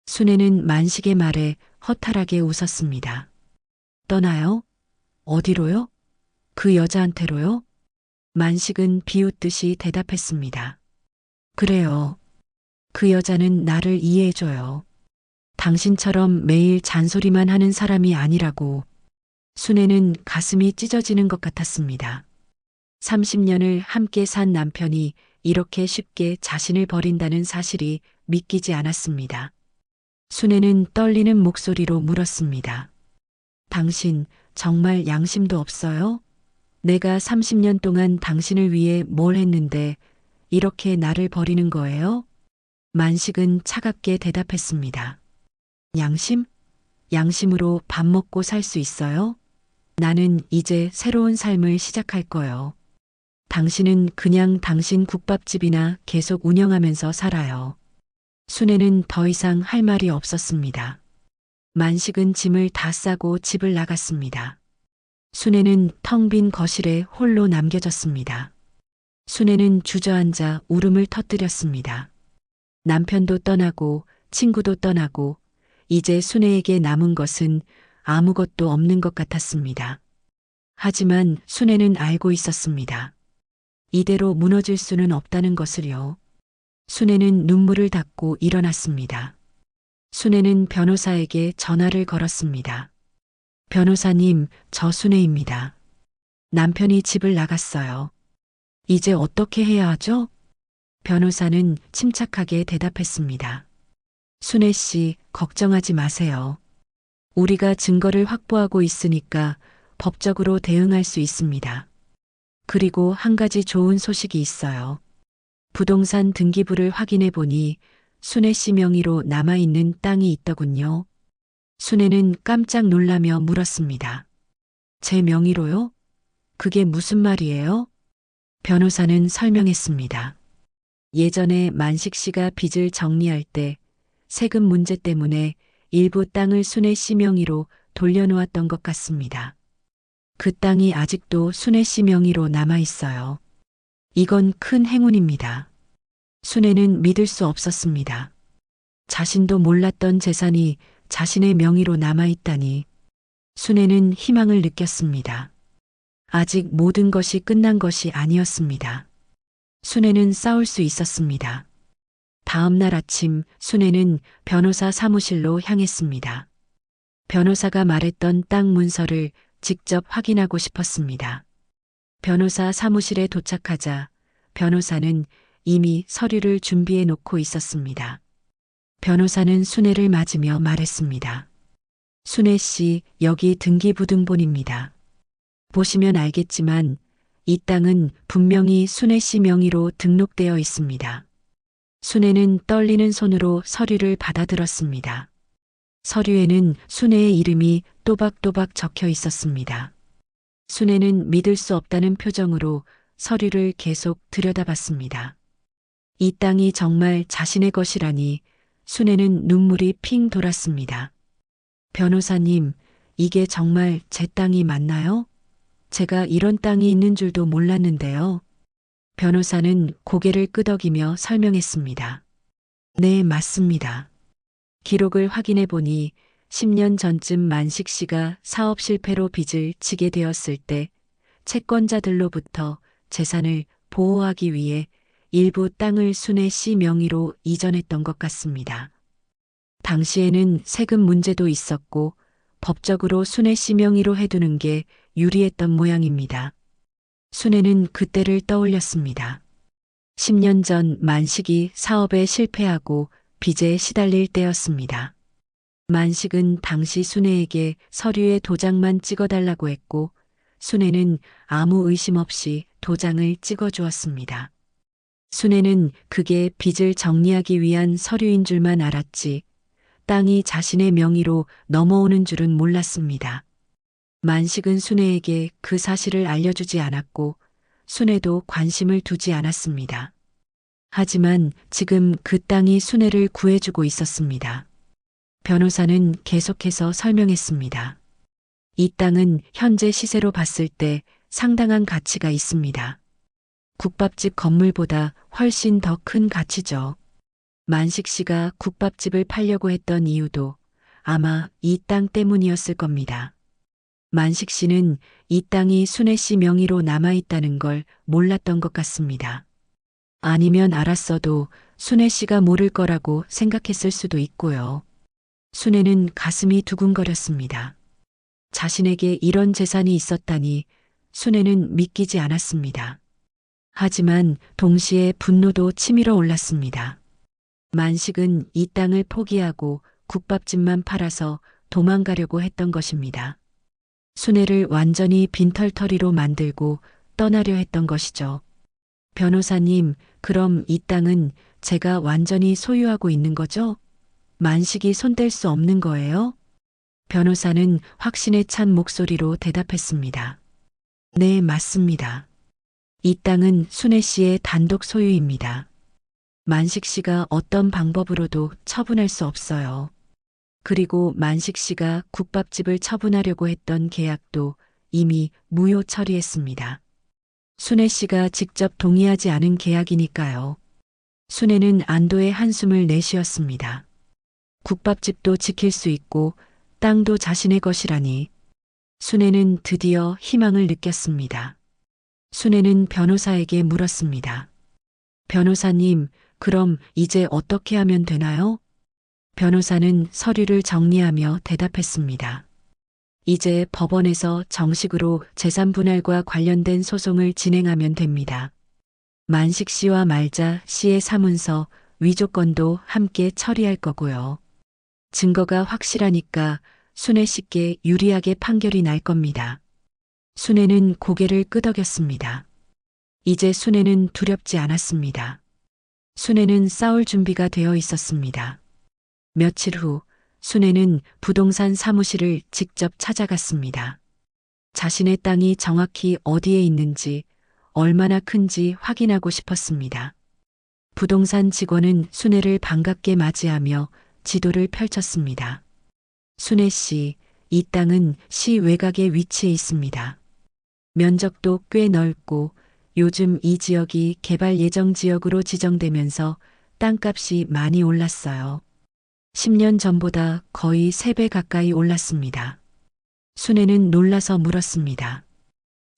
A: 순애는 만식의 말에 허탈하게 웃었습니다. 떠나요? 어디로요? 그 여자한테로요? 만식은 비웃듯이 대답했습니다. 그래요. 그 여자는 나를 이해해줘요. 당신처럼 매일 잔소리만 하는 사람이 아니라고. 순애는 가슴이 찢어지는 것 같았습니다. 30년을 함께 산 남편이 이렇게 쉽게 자신을 버린다는 사실이 믿기지 않았습니다. 순애는 떨리는 목소리로 물었습니다. 당신 정말 양심도 없어요? 내가 30년 동안 당신을 위해 뭘 했는데 이렇게 나를 버리는 거예요? 만식은 차갑게 대답했습니다. 양심? 양심으로 밥 먹고 살 수 있어요? 나는 이제 새로운 삶을 시작할 거요. 당신은 그냥 당신 국밥집이나 계속 운영하면서 살아요. 순애는 더 이상 할 말이 없었습니다. 만식은 짐을 다 싸고 집을 나갔습니다. 순애는 텅 빈 거실에 홀로 남겨졌습니다. 순애는 주저앉아 울음을 터뜨렸습니다. 남편도 떠나고 친구도 떠나고 이제 순애에게 남은 것은 아무것도 없는 것 같았습니다. 하지만 순애는 알고 있었습니다. 이대로 무너질 수는 없다는 것을요. 순애는 눈물을 닦고 일어났습니다. 순애는 변호사에게 전화를 걸었습니다. 변호사님, 저 순애입니다. 남편이 집을 나갔어요. 이제 어떻게 해야 하죠? 변호사는 침착하게 대답했습니다. 순애 씨, 걱정하지 마세요. 우리가 증거를 확보하고 있으니까 법적으로 대응할 수 있습니다. 그리고 한 가지 좋은 소식이 있어요. 부동산 등기부를 확인해 보니 순애 씨 명의로 남아있는 땅이 있더군요. 순애는 깜짝 놀라며 물었습니다. 제 명의로요? 그게 무슨 말이에요? 변호사는 설명했습니다. 예전에 만식 씨가 빚을 정리할 때 세금 문제 때문에 일부 땅을 순애 씨 명의로 돌려놓았던 것 같습니다. 그 땅이 아직도 순애 씨 명의로 남아 있어요. 이건 큰 행운입니다. 순애는 믿을 수 없었습니다. 자신도 몰랐던 재산이 자신의 명의로 남아 있다니. 순애는 희망을 느꼈습니다. 아직 모든 것이 끝난 것이 아니었습니다. 순애는 싸울 수 있었습니다. 다음 날 아침 순애는 변호사 사무실로 향했습니다. 변호사가 말했던 땅 문서를 직접 확인하고 싶었습니다. 변호사 사무실에 도착하자 변호사는 이미 서류를 준비해 놓고 있었습니다. 변호사는 순애를 맞으며 말했습니다. 순애 씨, 여기 등기부등본입니다. 보시면 알겠지만 이 땅은 분명히 순애 씨 명의로 등록되어 있습니다. 순애는 떨리는 손으로 서류를 받아들었습니다. 서류에는 순애의 이름이 또박또박 적혀 있었습니다. 순애는 믿을 수 없다는 표정으로 서류를 계속 들여다봤습니다. 이 땅이 정말 자신의 것이라니 순애는 눈물이 핑 돌았습니다. 변호사님, 이게 정말 제 땅이 맞나요? 제가 이런 땅이 있는 줄도 몰랐는데요. 변호사는 고개를 끄덕이며 설명했습니다. 네, 맞습니다. 기록을 확인해 보니 10년 전쯤 만식 씨가 사업 실패로 빚을 지게 되었을 때 채권자들로부터 재산을 보호하기 위해 일부 땅을 순애 씨 명의로 이전했던 것 같습니다. 당시에는 세금 문제도 있었고 법적으로 순애 씨 명의로 해두는 게 유리했던 모양입니다. 순애는 그때를 떠올렸습니다. 10년 전 만식이 사업에 실패하고 빚에 시달릴 때였습니다. 만식은 당시 순애에게 서류에 도장만 찍어달라고 했고 순애는 아무 의심 없이 도장을 찍어주었습니다. 순애는 그게 빚을 정리하기 위한 서류인 줄만 알았지 땅이 자신의 명의로 넘어오는 줄은 몰랐습니다. 만식은 순애에게 그 사실을 알려주지 않았고 순애도 관심을 두지 않았습니다. 하지만 지금 그 땅이 순애를 구해주고 있었습니다. 변호사는 계속해서 설명했습니다. 이 땅은 현재 시세로 봤을 때 상당한 가치가 있습니다. 국밥집 건물보다 훨씬 더 큰 가치죠. 만식 씨가 국밥집을 팔려고 했던 이유도 아마 이 땅 때문이었을 겁니다. 만식 씨는 이 땅이 순애 씨 명의로 남아있다는 걸 몰랐던 것 같습니다. 아니면 알았어도 순애 씨가 모를 거라고 생각했을 수도 있고요. 순애는 가슴이 두근거렸습니다. 자신에게 이런 재산이 있었다니 순애는 믿기지 않았습니다. 하지만 동시에 분노도 치밀어 올랐습니다. 만식은 이 땅을 포기하고 국밥집만 팔아서 도망가려고 했던 것입니다. 순애를 완전히 빈털터리로 만들고 떠나려 했던 것이죠. 변호사님, 그럼 이 땅은 제가 완전히 소유하고 있는 거죠? 만식이 손댈 수 없는 거예요? 변호사는 확신에 찬 목소리로 대답했습니다. 네, 맞습니다. 이 땅은 순애 씨의 단독 소유입니다. 만식 씨가 어떤 방법으로도 처분할 수 없어요. 그리고 만식 씨가 국밥집을 처분하려고 했던 계약도 이미 무효 처리했습니다. 순애 씨가 직접 동의하지 않은 계약이니까요. 순애는 안도의 한숨을 내쉬었습니다. 국밥집도 지킬 수 있고 땅도 자신의 것이라니. 순애는 드디어 희망을 느꼈습니다. 순애는 변호사에게 물었습니다. 변호사님, 그럼 이제 어떻게 하면 되나요? 변호사는 서류를 정리하며 대답했습니다. 이제 법원에서 정식으로 재산 분할과 관련된 소송을 진행하면 됩니다. 만식 씨와 말자 씨의 사문서, 위조건도 함께 처리할 거고요. 증거가 확실하니까 순애 씨께 유리하게 판결이 날 겁니다. 순애는 고개를 끄덕였습니다. 이제 순애는 두렵지 않았습니다. 순애는 싸울 준비가 되어 있었습니다. 며칠 후 순애는 부동산 사무실을 직접 찾아갔습니다. 자신의 땅이 정확히 어디에 있는지, 얼마나 큰지 확인하고 싶었습니다. 부동산 직원은 순애를 반갑게 맞이하며 지도를 펼쳤습니다. 순애 씨, 이 땅은 시 외곽에 위치해 있습니다. 면적도 꽤 넓고 요즘 이 지역이 개발 예정 지역으로 지정되면서 땅값이 많이 올랐어요. 10년 전보다 거의 3배 가까이 올랐습니다. 순애는 놀라서 물었습니다.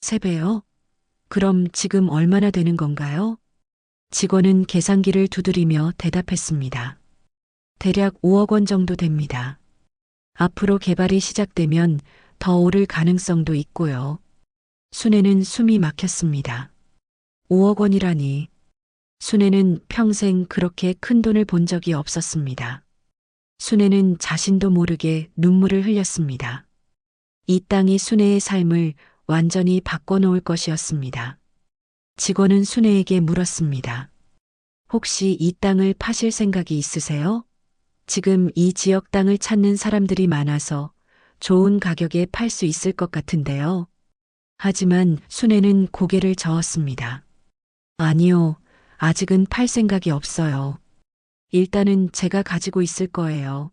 A: 3배요? 그럼 지금 얼마나 되는 건가요? 직원은 계산기를 두드리며 대답했습니다. 대략 5억 원 정도 됩니다. 앞으로 개발이 시작되면 더 오를 가능성도 있고요. 순애는 숨이 막혔습니다. 5억 원이라니. 순애는 평생 그렇게 큰 돈을 본 적이 없었습니다. 순애는 자신도 모르게 눈물을 흘렸습니다. 이 땅이 순애의 삶을 완전히 바꿔놓을 것이었습니다. 직원은 순애에게 물었습니다. 혹시 이 땅을 파실 생각이 있으세요? 지금 이 지역 땅을 찾는 사람들이 많아서 좋은 가격에 팔 수 있을 것 같은데요. 하지만 순애는 고개를 저었습니다. 아니요, 아직은 팔 생각이 없어요. 일단은 제가 가지고 있을 거예요.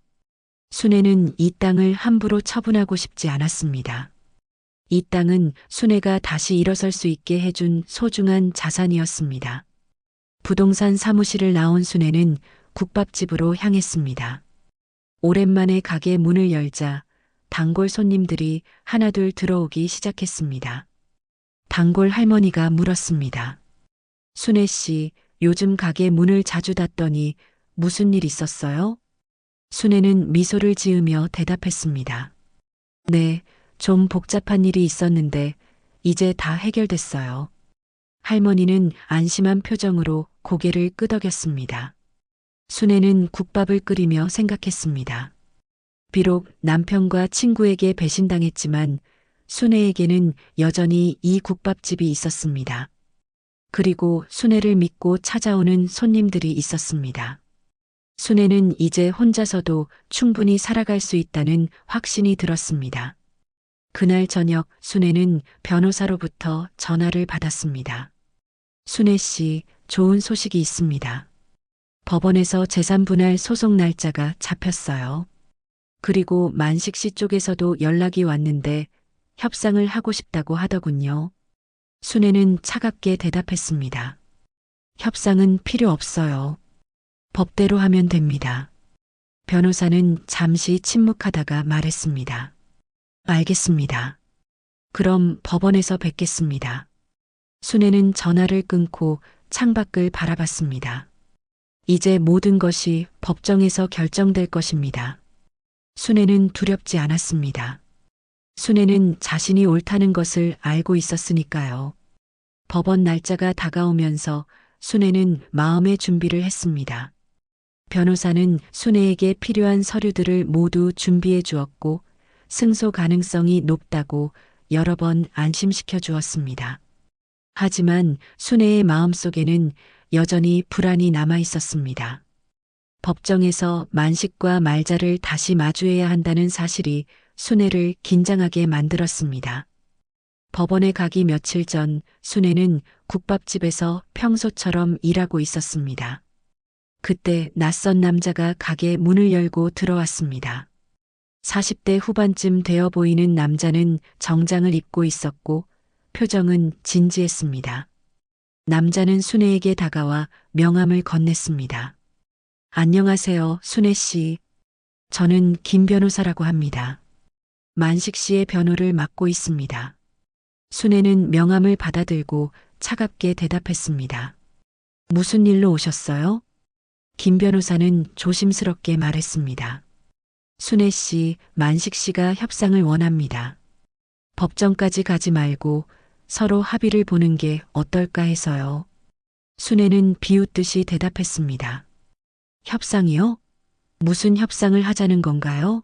A: 순애는 이 땅을 함부로 처분하고 싶지 않았습니다. 이 땅은 순애가 다시 일어설 수 있게 해준 소중한 자산이었습니다. 부동산 사무실을 나온 순애는 국밥집으로 향했습니다. 오랜만에 가게 문을 열자 단골 손님들이 하나둘 들어오기 시작했습니다. 단골 할머니가 물었습니다. 순애 씨, 요즘 가게 문을 자주 닫더니 무슨 일 있었어요? 순애는 미소를 지으며 대답했습니다. 네, 좀 복잡한 일이 있었는데 이제 다 해결됐어요. 할머니는 안심한 표정으로 고개를 끄덕였습니다. 순애는 국밥을 끓이며 생각했습니다. 비록 남편과 친구에게 배신당했지만 순애에게는 여전히 이 국밥집이 있었습니다. 그리고 순애를 믿고 찾아오는 손님들이 있었습니다. 순애는 이제 혼자서도 충분히 살아갈 수 있다는 확신이 들었습니다. 그날 저녁 순애는 변호사로부터 전화를 받았습니다. 순애 씨, 좋은 소식이 있습니다. 법원에서 재산분할 소송 날짜가 잡혔어요. 그리고 만식 씨 쪽에서도 연락이 왔는데 협상을 하고 싶다고 하더군요. 순애는 차갑게 대답했습니다. 협상은 필요 없어요. 법대로 하면 됩니다. 변호사는 잠시 침묵하다가 말했습니다. 알겠습니다. 그럼 법원에서 뵙겠습니다. 순애는 전화를 끊고 창밖을 바라봤습니다. 이제 모든 것이 법정에서 결정될 것입니다. 순애는 두렵지 않았습니다. 순애는 자신이 옳다는 것을 알고 있었으니까요. 법원 날짜가 다가오면서 순애는 마음의 준비를 했습니다. 변호사는 순애에게 필요한 서류들을 모두 준비해 주었고 승소 가능성이 높다고 여러 번 안심시켜 주었습니다. 하지만 순애의 마음속에는 여전히 불안이 남아 있었습니다. 법정에서 만식과 말자를 다시 마주해야 한다는 사실이 순애를 긴장하게 만들었습니다. 법원에 가기 며칠 전 순애는 국밥집에서 평소처럼 일하고 있었습니다. 그때 낯선 남자가 가게 문을 열고 들어왔습니다. 40대 후반쯤 되어 보이는 남자는 정장을 입고 있었고 표정은 진지했습니다. 남자는 순애에게 다가와 명함을 건넸습니다. 안녕하세요, 순애 씨. 저는 김 변호사라고 합니다. 만식 씨의 변호를 맡고 있습니다. 순애는 명함을 받아들고 차갑게 대답했습니다. 무슨 일로 오셨어요? 김 변호사는 조심스럽게 말했습니다. 순애 씨, 만식 씨가 협상을 원합니다. 법정까지 가지 말고 서로 합의를 보는 게 어떨까 해서요. 순애는 비웃듯이 대답했습니다. 협상이요? 무슨 협상을 하자는 건가요?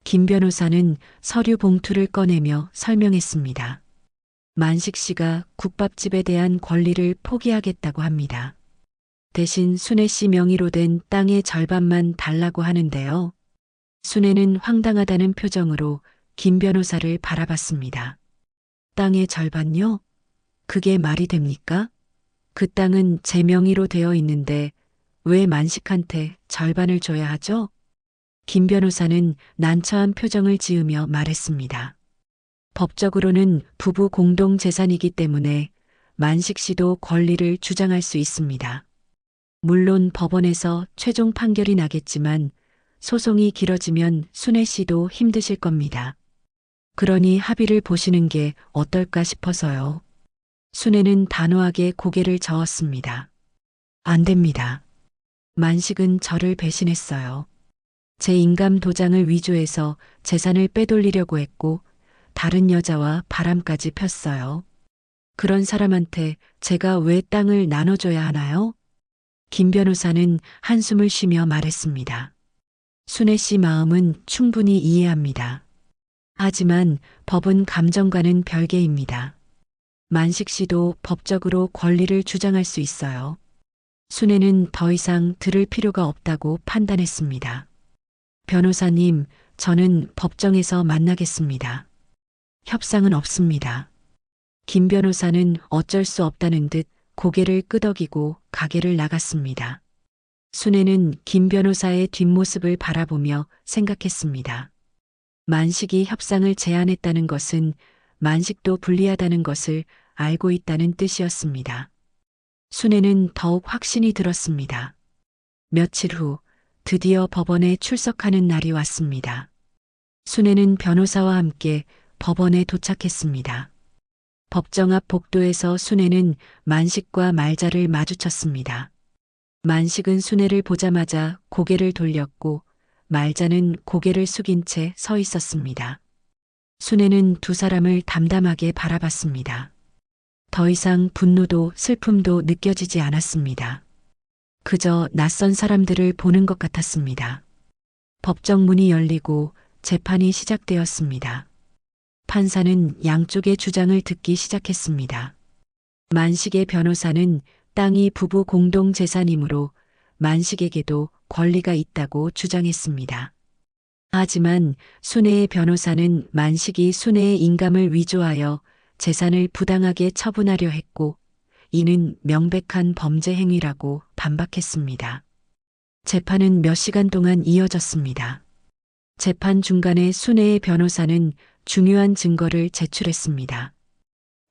A: 김 변호사는 서류 봉투를 꺼내며 설명했습니다. 만식 씨가 국밥집에 대한 권리를 포기하겠다고 합니다. 대신 순애 씨 명의로 된 땅의 절반만 달라고 하는데요. 순애는 황당하다는 표정으로 김 변호사를 바라봤습니다. 땅의 절반요? 그게 말이 됩니까? 그 땅은 제 명의로 되어 있는데 왜 만식한테 절반을 줘야 하죠? 김 변호사는 난처한 표정을 지으며 말했습니다. 법적으로는 부부 공동 재산이기 때문에 만식 씨도 권리를 주장할 수 있습니다. 물론 법원에서 최종 판결이 나겠지만 소송이 길어지면 순애 씨도 힘드실 겁니다. 그러니 합의를 보시는 게 어떨까 싶어서요. 순애는 단호하게 고개를 저었습니다. 안 됩니다. 만식은 저를 배신했어요. 제 인감 도장을 위조해서 재산을 빼돌리려고 했고 다른 여자와 바람까지 폈어요. 그런 사람한테 제가 왜 땅을 나눠줘야 하나요? 김 변호사는 한숨을 쉬며 말했습니다. 순애 씨 마음은 충분히 이해합니다. 하지만 법은 감정과는 별개입니다. 만식 씨도 법적으로 권리를 주장할 수 있어요. 순애는 더 이상 들을 필요가 없다고 판단했습니다. 변호사님, 저는 법정에서 만나겠습니다. 협상은 없습니다. 김 변호사는 어쩔 수 없다는 듯 고개를 끄덕이고 가게를 나갔습니다. 순애는 김 변호사의 뒷모습을 바라보며 생각했습니다. 만식이 협상을 제안했다는 것은 만식도 불리하다는 것을 알고 있다는 뜻이었습니다. 순애는 더욱 확신이 들었습니다. 며칠 후 드디어 법원에 출석하는 날이 왔습니다. 순애는 변호사와 함께 법원에 도착했습니다. 법정 앞 복도에서 순애는 만식과 말자를 마주쳤습니다. 만식은 순애를 보자마자 고개를 돌렸고 말자는 고개를 숙인 채 서 있었습니다. 순애는 두 사람을 담담하게 바라봤습니다. 더 이상 분노도 슬픔도 느껴지지 않았습니다. 그저 낯선 사람들을 보는 것 같았습니다. 법정 문이 열리고 재판이 시작되었습니다. 판사는 양쪽의 주장을 듣기 시작했습니다. 만식의 변호사는 땅이 부부 공동 재산이므로 만식에게도 권리가 있다고 주장했습니다. 하지만 순애의 변호사는 만식이 순애의 인감을 위조하여 재산을 부당하게 처분하려 했고 이는 명백한 범죄 행위라고 반박했습니다. 재판은 몇 시간 동안 이어졌습니다. 재판 중간에 순애의 변호사는 중요한 증거를 제출했습니다.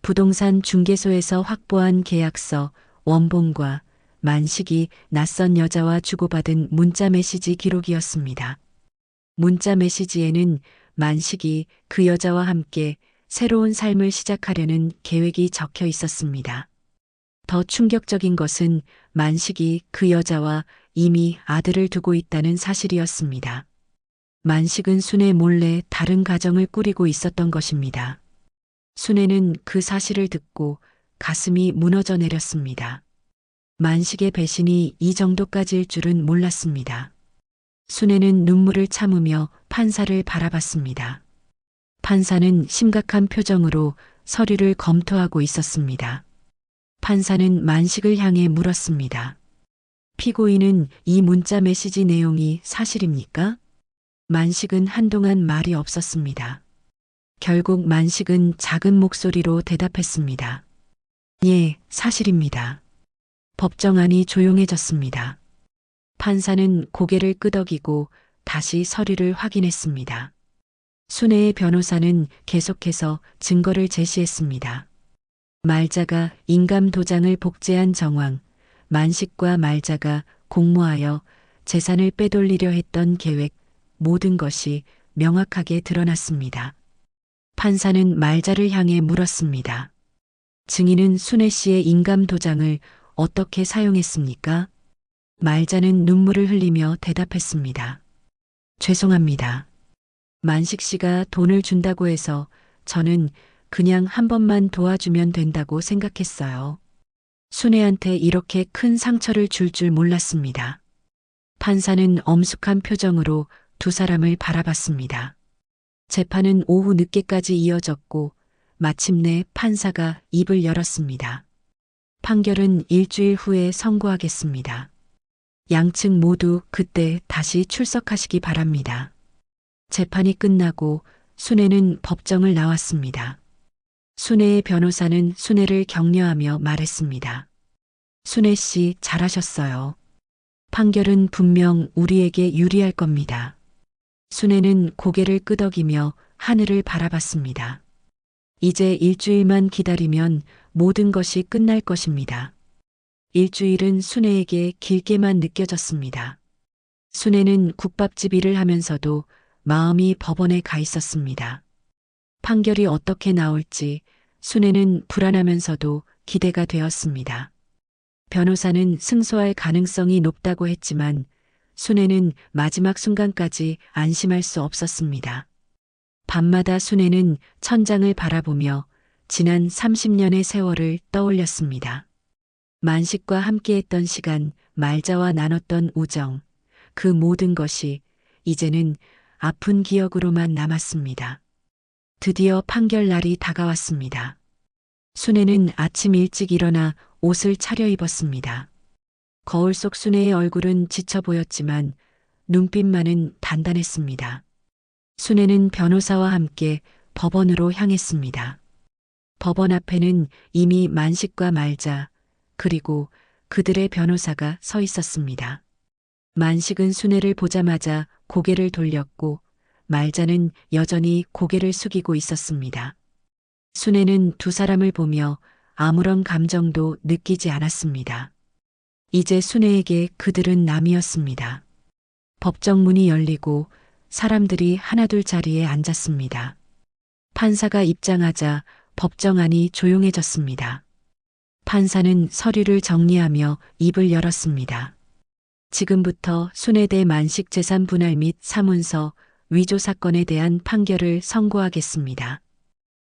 A: 부동산 중개소에서 확보한 계약서, 원본과 만식이 낯선 여자와 주고받은 문자 메시지 기록이었습니다. 문자 메시지에는 만식이 그 여자와 함께 새로운 삶을 시작하려는 계획이 적혀 있었습니다. 더 충격적인 것은 만식이 그 여자와 이미 아들을 두고 있다는 사실이었습니다. 만식은 순애 몰래 다른 가정을 꾸리고 있었던 것입니다. 순애는 그 사실을 듣고 가슴이 무너져 내렸습니다. 만식의 배신이 이 정도까지일 줄은 몰랐습니다. 순애는 눈물을 참으며 판사를 바라봤습니다. 판사는 심각한 표정으로 서류를 검토하고 있었습니다. 판사는 만식을 향해 물었습니다. 피고인은 이 문자 메시지 내용이 사실입니까? 만식은 한동안 말이 없었습니다. 결국 만식은 작은 목소리로 대답했습니다. 예, 사실입니다. 법정안이 조용해졌습니다. 판사는 고개를 끄덕이고 다시 서류를 확인했습니다. 순애의 변호사는 계속해서 증거를 제시했습니다. 말자가 인감 도장을 복제한 정황, 만식과 말자가 공모하여 재산을 빼돌리려 했던 계획, 모든 것이 명확하게 드러났습니다. 판사는 말자를 향해 물었습니다. 증인은 순애 씨의 인감 도장을 어떻게 사용했습니까? 말자는 눈물을 흘리며 대답했습니다. 죄송합니다. 만식 씨가 돈을 준다고 해서 저는 그냥 한 번만 도와주면 된다고 생각했어요. 순애한테 이렇게 큰 상처를 줄 줄 몰랐습니다. 판사는 엄숙한 표정으로 두 사람을 바라봤습니다. 재판은 오후 늦게까지 이어졌고 마침내 판사가 입을 열었습니다. 판결은 일주일 후에 선고하겠습니다. 양측 모두 그때 다시 출석하시기 바랍니다. 재판이 끝나고 순애는 법정을 나왔습니다. 순애의 변호사는 순애를 격려하며 말했습니다. 순애 씨 잘하셨어요. 판결은 분명 우리에게 유리할 겁니다. 순애는 고개를 끄덕이며 하늘을 바라봤습니다. 이제 일주일만 기다리면 모든 것이 끝날 것입니다. 일주일은 순애에게 길게만 느껴졌습니다. 순애는 국밥집 일을 하면서도 마음이 법원에 가 있었습니다. 판결이 어떻게 나올지 순애는 불안하면서도 기대가 되었습니다. 변호사는 승소할 가능성이 높다고 했지만 순애는 마지막 순간까지 안심할 수 없었습니다. 밤마다 순애는 천장을 바라보며 지난 30년의 세월을 떠올렸습니다. 만식과 함께했던 시간, 말자와 나눴던 우정, 그 모든 것이 이제는 아픈 기억으로만 남았습니다. 드디어 판결 날이 다가왔습니다. 순애는 아침 일찍 일어나 옷을 차려입었습니다. 거울 속 순애의 얼굴은 지쳐 보였지만 눈빛만은 단단했습니다. 순애는 변호사와 함께 법원으로 향했습니다. 법원 앞에는 이미 만식과 말자, 그리고 그들의 변호사가 서 있었습니다. 만식은 순애를 보자마자 고개를 돌렸고 말자는 여전히 고개를 숙이고 있었습니다. 순애는 두 사람을 보며 아무런 감정도 느끼지 않았습니다. 이제 순애에게 그들은 남이었습니다. 법정 문이 열리고 사람들이 하나둘 자리에 앉았습니다. 판사가 입장하자 법정 안이 조용해졌습니다. 판사는 서류를 정리하며 입을 열었습니다. 지금부터 순애 대 만식 재산 분할 및 사문서 위조 사건에 대한 판결을 선고하겠습니다.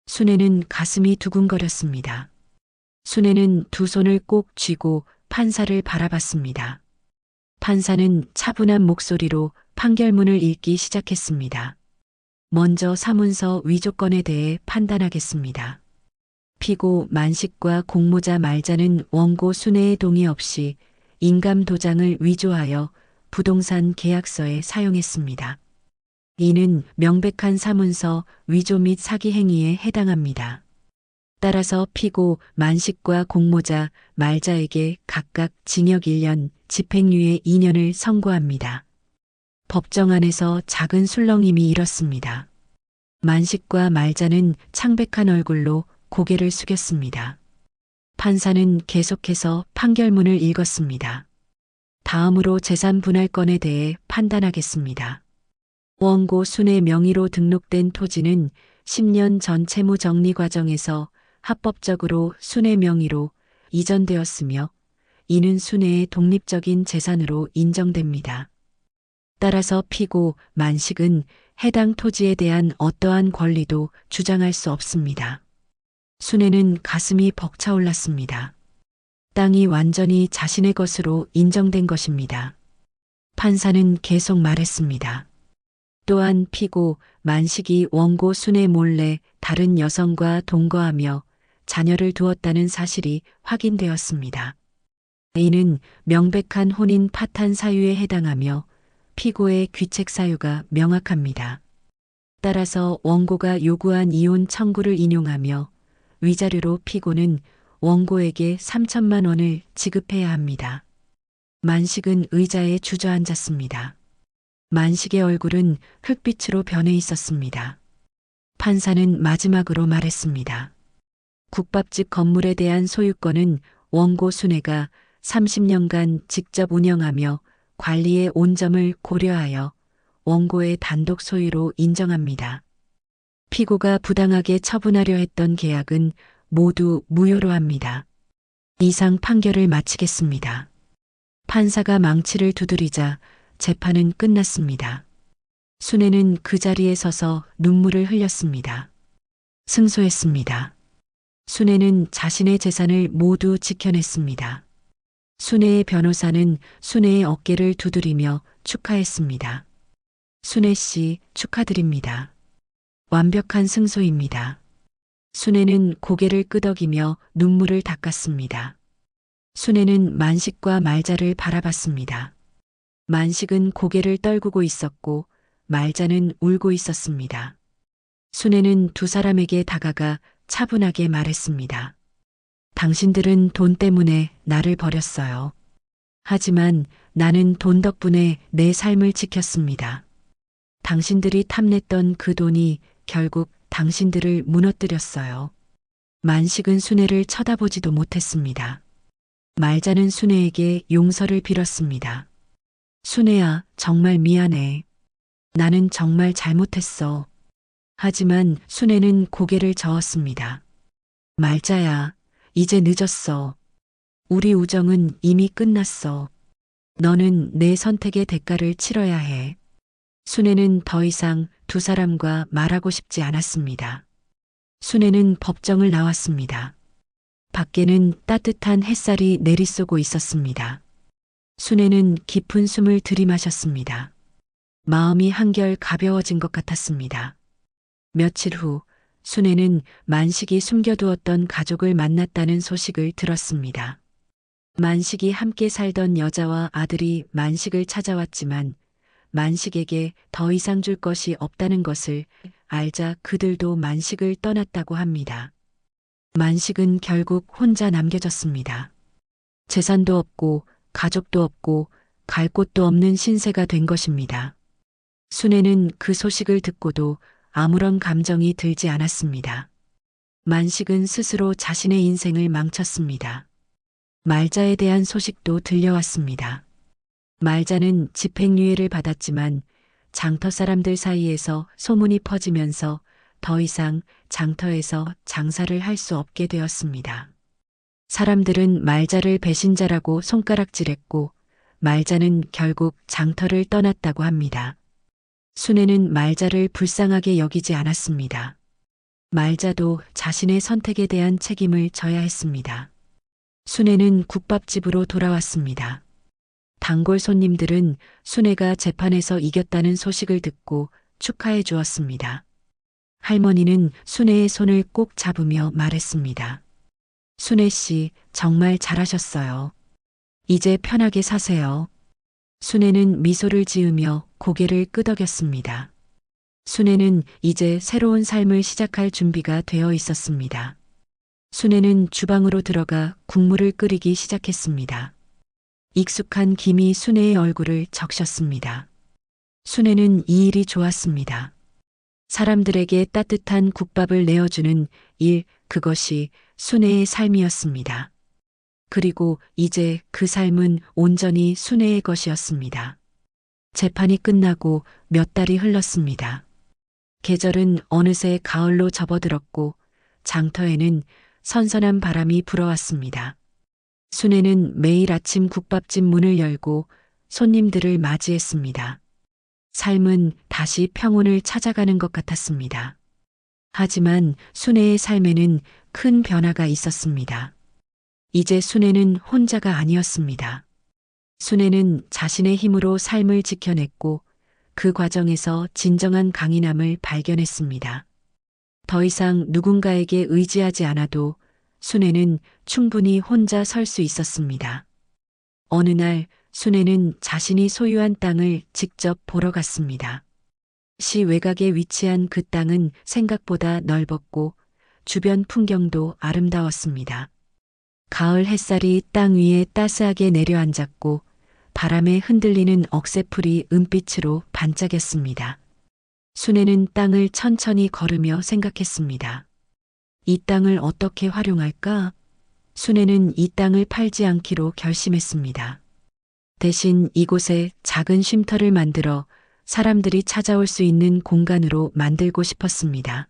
A: 순애는 가슴이 두근거렸습니다. 순애는 두 손을 꼭 쥐고 판사를 바라봤습니다. 판사는 차분한 목소리로 판결문을 읽기 시작했습니다. 먼저 사문서 위조건에 대해 판단하겠습니다. 피고 만식과 공모자 말자는 원고 순애의 동의 없이 인감 도장을 위조하여 부동산 계약서에 사용했습니다. 이는 명백한 사문서 위조 및 사기 행위에 해당합니다. 따라서 피고 만식과 공모자 말자에게 각각 징역 1년, 집행유예 2년을 선고합니다. 법정 안에서 작은 술렁임이 일었습니다. 만식과 말자는 창백한 얼굴로 고개를 숙였습니다. 판사는 계속해서 판결문을 읽었습니다. 다음으로 재산 분할건에 대해 판단하겠습니다. 원고 순애 명의로 등록된 토지는 10년 전 채무 정리 과정에서 합법적으로 순의 명의로 이전되었으며 이는 순의 독립적인 재산으로 인정됩니다. 따라서 피고 만식은 해당 토지에 대한 어떠한 권리도 주장할 수 없습니다. 순애는 가슴이 벅차올랐습니다. 땅이 완전히 자신의 것으로 인정된 것입니다. 판사는 계속 말했습니다. 또한 피고 만식이 원고 순애 몰래 다른 여성과 동거하며 자녀를 두었다는 사실이 확인되었습니다. 이는 명백한 혼인 파탄 사유에 해당하며 피고의 귀책 사유가 명확합니다. 따라서 원고가 요구한 이혼 청구를 인용하며 위자료로 피고는 원고에게 3천만 원을 지급해야 합니다. 만식은 의자에 주저앉았습니다. 만식의 얼굴은 흑빛으로 변해 있었습니다. 판사는 마지막으로 말했습니다. 국밥집 건물에 대한 소유권은 원고 순애가 30년간 직접 운영하며 관리의 온점을 고려하여 원고의 단독 소유로 인정합니다. 피고가 부당하게 처분하려 했던 계약은 모두 무효로 합니다. 이상 판결을 마치겠습니다. 판사가 망치를 두드리자 재판은 끝났습니다. 순애는 그 자리에 서서 눈물을 흘렸습니다. 승소했습니다. 순애는 자신의 재산을 모두 지켜냈습니다. 순애의 변호사는 순애의 어깨를 두드리며 축하했습니다. 순애 씨 축하드립니다. 완벽한 승소입니다. 순애는 고개를 끄덕이며 눈물을 닦았습니다. 순애는 만식과 말자를 바라봤습니다. 만식은 고개를 떨구고 있었고 말자는 울고 있었습니다. 순애는 두 사람에게 다가가 차분하게 말했습니다. 당신들은 돈 때문에 나를 버렸어요. 하지만 나는 돈 덕분에 내 삶을 지켰습니다. 당신들이 탐냈던 그 돈이 결국 당신들을 무너뜨렸어요. 만식은 순애를 쳐다보지도 못했습니다. 말자는 순애에게 용서를 빌었습니다. 순애야, 정말 미안해. 나는 정말 잘못했어. 하지만 순애는 고개를 저었습니다. 말자야, 이제 늦었어. 우리 우정은 이미 끝났어. 너는 내 선택의 대가를 치러야 해. 순애는 더 이상 두 사람과 말하고 싶지 않았습니다. 순애는 법정을 나왔습니다. 밖에는 따뜻한 햇살이 내리쏘고 있었습니다. 순애는 깊은 숨을 들이마셨습니다. 마음이 한결 가벼워진 것 같았습니다. 며칠 후 순애는 만식이 숨겨두었던 가족을 만났다는 소식을 들었습니다. 만식이 함께 살던 여자와 아들이 만식을 찾아왔지만 만식에게 더 이상 줄 것이 없다는 것을 알자 그들도 만식을 떠났다고 합니다. 만식은 결국 혼자 남겨졌습니다. 재산도 없고 가족도 없고 갈 곳도 없는 신세가 된 것입니다. 순애는 그 소식을 듣고도 아무런 감정이 들지 않았습니다. 만식은 스스로 자신의 인생을 망쳤습니다. 말자에 대한 소식도 들려왔습니다. 말자는 집행유예를 받았지만 장터 사람들 사이에서 소문이 퍼지면서 더 이상 장터에서 장사를 할 수 없게 되었습니다. 사람들은 말자를 배신자라고 손가락질했고 말자는 결국 장터를 떠났다고 합니다. 순애는 말자를 불쌍하게 여기지 않았습니다. 말자도 자신의 선택에 대한 책임을 져야 했습니다. 순애는 국밥집으로 돌아왔습니다. 단골 손님들은 순애가 재판에서 이겼다는 소식을 듣고 축하해 주었습니다. 할머니는 순애의 손을 꼭 잡으며 말했습니다. 순애 씨, 정말 잘하셨어요. 이제 편하게 사세요. 순애는 미소를 지으며 고개를 끄덕였습니다. 순애는 이제 새로운 삶을 시작할 준비가 되어 있었습니다. 순애는 주방으로 들어가 국물을 끓이기 시작했습니다. 익숙한 김이 순애의 얼굴을 적셨습니다. 순애는 이 일이 좋았습니다. 사람들에게 따뜻한 국밥을 내어주는 일, 그것이 순애의 삶이었습니다. 그리고 이제 그 삶은 온전히 순애의 것이었습니다. 재판이 끝나고 몇 달이 흘렀습니다. 계절은 어느새 가을로 접어들었고 장터에는 선선한 바람이 불어왔습니다. 순애는 매일 아침 국밥집 문을 열고 손님들을 맞이했습니다. 삶은 다시 평온을 찾아가는 것 같았습니다. 하지만 순애의 삶에는 큰 변화가 있었습니다. 이제 순애는 혼자가 아니었습니다. 순애는 자신의 힘으로 삶을 지켜냈고 그 과정에서 진정한 강인함을 발견했습니다. 더 이상 누군가에게 의지하지 않아도 순애는 충분히 혼자 설 수 있었습니다. 어느 날 순애는 자신이 소유한 땅을 직접 보러 갔습니다. 시 외곽에 위치한 그 땅은 생각보다 넓었고 주변 풍경도 아름다웠습니다. 가을 햇살이 땅 위에 따스하게 내려앉았고 바람에 흔들리는 억새풀이 은빛으로 반짝였습니다. 순애는 땅을 천천히 걸으며 생각했습니다. 이 땅을 어떻게 활용할까? 순애는 이 땅을 팔지 않기로 결심했습니다. 대신 이곳에 작은 쉼터를 만들어 사람들이 찾아올 수 있는 공간으로 만들고 싶었습니다.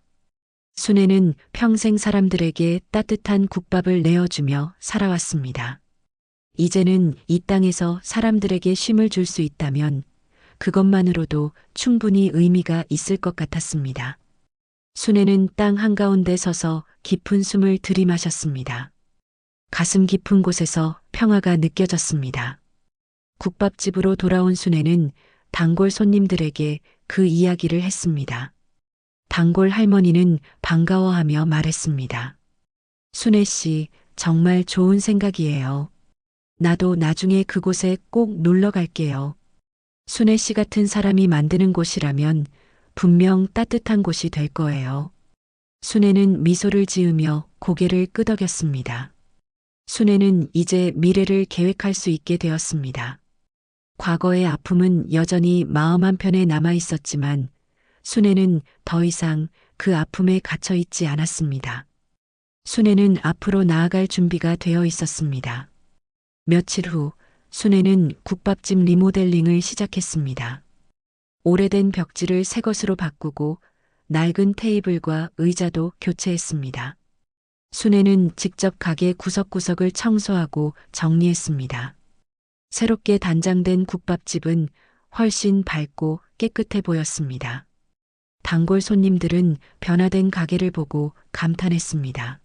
A: 순애는 평생 사람들에게 따뜻한 국밥을 내어주며 살아왔습니다. 이제는 이 땅에서 사람들에게 쉼을 줄 수 있다면 그것만으로도 충분히 의미가 있을 것 같았습니다. 순애는 땅 한가운데 서서 깊은 숨을 들이마셨습니다. 가슴 깊은 곳에서 평화가 느껴졌습니다. 국밥집으로 돌아온 순애는 단골 손님들에게 그 이야기를 했습니다. 단골 할머니는 반가워하며 말했습니다. 순애 씨, 정말 좋은 생각이에요. 나도 나중에 그곳에 꼭 놀러 갈게요. 순애 씨 같은 사람이 만드는 곳이라면 분명 따뜻한 곳이 될 거예요. 순애는 미소를 지으며 고개를 끄덕였습니다. 순애는 이제 미래를 계획할 수 있게 되었습니다. 과거의 아픔은 여전히 마음 한편에 남아 있었지만 순애는 더 이상 그 아픔에 갇혀 있지 않았습니다. 순애는 앞으로 나아갈 준비가 되어 있었습니다. 며칠 후 순애는 국밥집 리모델링을 시작했습니다. 오래된 벽지를 새 것으로 바꾸고 낡은 테이블과 의자도 교체했습니다. 순애는 직접 가게 구석구석을 청소하고 정리했습니다. 새롭게 단장된 국밥집은 훨씬 밝고 깨끗해 보였습니다. 단골 손님들은 변화된 가게를 보고 감탄했습니다.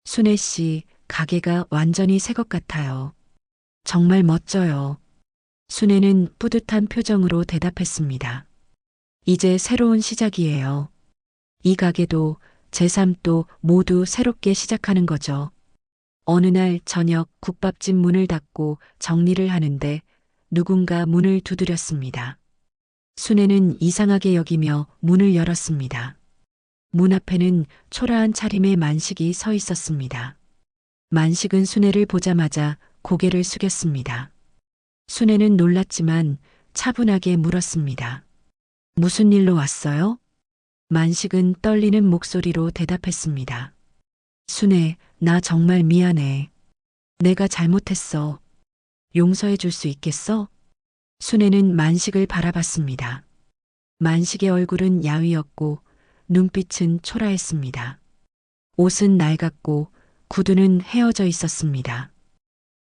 A: 순애 씨, 가게가 완전히 새 것 같아요. 정말 멋져요. 순애는 뿌듯한 표정으로 대답했습니다. 이제 새로운 시작이에요. 이 가게도 제 삶도 모두 새롭게 시작하는 거죠. 어느 날 저녁 국밥집 문을 닫고 정리를 하는데 누군가 문을 두드렸습니다. 순애는 이상하게 여기며 문을 열었습니다. 문 앞에는 초라한 차림의 만식이 서 있었습니다. 만식은 순애를 보자마자 고개를 숙였습니다. 순애는 놀랐지만 차분하게 물었습니다. 무슨 일로 왔어요? 만식은 떨리는 목소리로 대답했습니다. 순애, 나 정말 미안해. 내가 잘못했어. 용서해 줄 수 있겠어? 순애는 만식을 바라봤습니다. 만식의 얼굴은 야위었고 눈빛은 초라했습니다. 옷은 낡았고 구두는 헤어져 있었습니다.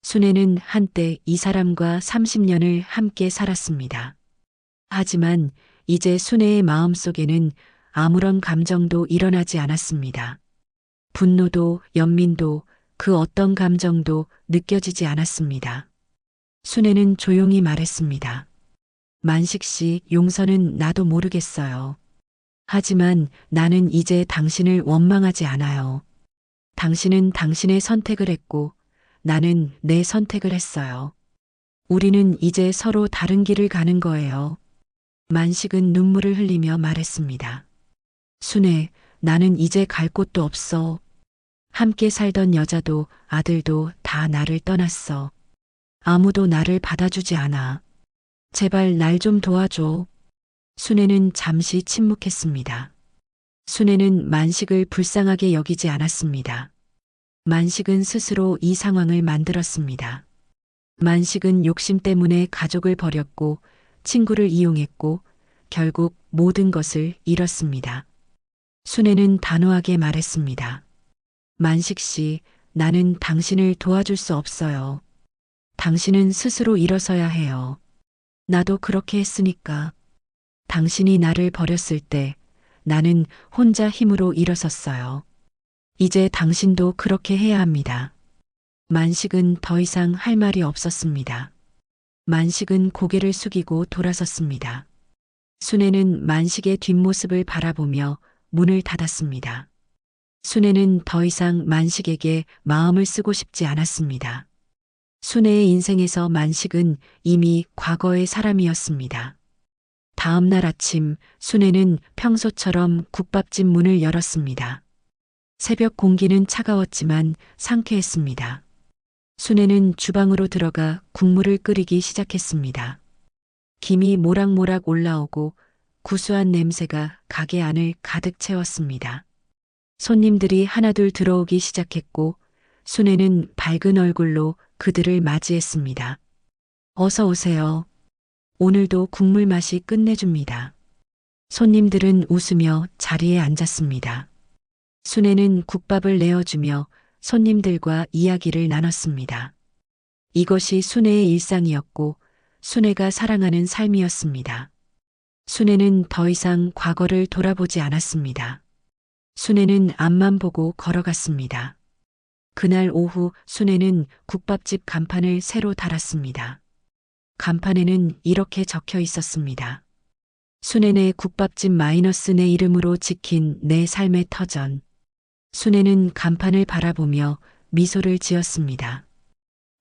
A: 순애는 한때 이 사람과 30년을 함께 살았습니다. 하지만 이제 순애의 마음속에는 아무런 감정도 일어나지 않았습니다. 분노도 연민도 그 어떤 감정도 느껴지지 않았습니다. 순애는 조용히 말했습니다. 만식 씨, 용서는 나도 모르겠어요. 하지만 나는 이제 당신을 원망하지 않아요. 당신은 당신의 선택을 했고 나는 내 선택을 했어요. 우리는 이제 서로 다른 길을 가는 거예요. 만식은 눈물을 흘리며 말했습니다. 순애, 나는 이제 갈 곳도 없어. 함께 살던 여자도 아들도 다 나를 떠났어. 아무도 나를 받아주지 않아. 제발 날 좀 도와줘. 순애는 잠시 침묵했습니다. 순애는 만식을 불쌍하게 여기지 않았습니다. 만식은 스스로 이 상황을 만들었습니다. 만식은 욕심 때문에 가족을 버렸고 친구를 이용했고 결국 모든 것을 잃었습니다. 순애는 단호하게 말했습니다. 만식 씨, 나는 당신을 도와줄 수 없어요. 당신은 스스로 일어서야 해요. 나도 그렇게 했으니까. 당신이 나를 버렸을 때 나는 혼자 힘으로 일어섰어요. 이제 당신도 그렇게 해야 합니다. 만식은 더 이상 할 말이 없었습니다. 만식은 고개를 숙이고 돌아섰습니다. 순애는 만식의 뒷모습을 바라보며 문을 닫았습니다. 순애는 더 이상 만식에게 마음을 쓰고 싶지 않았습니다. 순애의 인생에서 만식은 이미 과거의 사람이었습니다. 다음 날 아침 순애는 평소처럼 국밥집 문을 열었습니다. 새벽 공기는 차가웠지만 상쾌했습니다. 순애는 주방으로 들어가 국물을 끓이기 시작했습니다. 김이 모락모락 올라오고 구수한 냄새가 가게 안을 가득 채웠습니다. 손님들이 하나둘 들어오기 시작했고 순애는 밝은 얼굴로 그들을 맞이했습니다. 어서 오세요. 오늘도 국물 맛이 끝내줍니다. 손님들은 웃으며 자리에 앉았습니다. 순애는 국밥을 내어주며 손님들과 이야기를 나눴습니다. 이것이 순애의 일상이었고 순애가 사랑하는 삶이었습니다. 순애는 더 이상 과거를 돌아보지 않았습니다. 순애는 앞만 보고 걸어갔습니다. 그날 오후 순애는 국밥집 간판을 새로 달았습니다. 간판에는 이렇게 적혀 있었습니다. 순애네 국밥집 마이너스 내 이름으로 지킨 내 삶의 터전. 순애는 간판을 바라보며 미소를 지었습니다.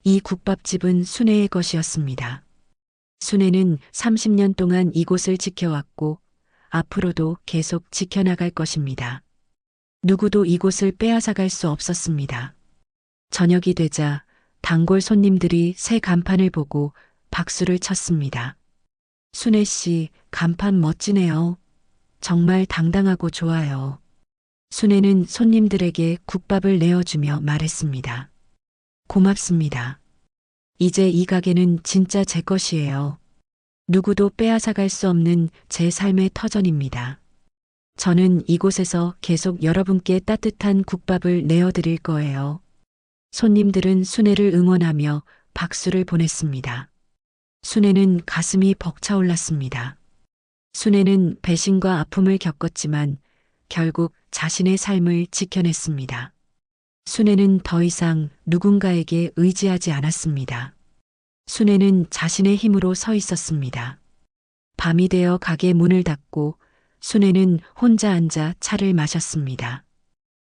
A: 이 국밥집은 순애의 것이었습니다. 순애는 30년 동안 이곳을 지켜왔고 앞으로도 계속 지켜나갈 것입니다. 누구도 이곳을 빼앗아갈 수 없었습니다. 저녁이 되자 단골 손님들이 새 간판을 보고 박수를 쳤습니다. 순애 씨, 간판 멋지네요. 정말 당당하고 좋아요. 순애는 손님들에게 국밥을 내어주며 말했습니다. 고맙습니다. 이제 이 가게는 진짜 제 것이에요. 누구도 빼앗아갈 수 없는 제 삶의 터전입니다. 저는 이곳에서 계속 여러분께 따뜻한 국밥을 내어드릴 거예요. 손님들은 순애를 응원하며 박수를 보냈습니다. 순애는 가슴이 벅차올랐습니다. 순애는 배신과 아픔을 겪었지만 결국 자신의 삶을 지켜냈습니다. 순애는 더 이상 누군가에게 의지하지 않았습니다. 순애는 자신의 힘으로 서 있었습니다. 밤이 되어 가게 문을 닫고 순애는 혼자 앉아 차를 마셨습니다.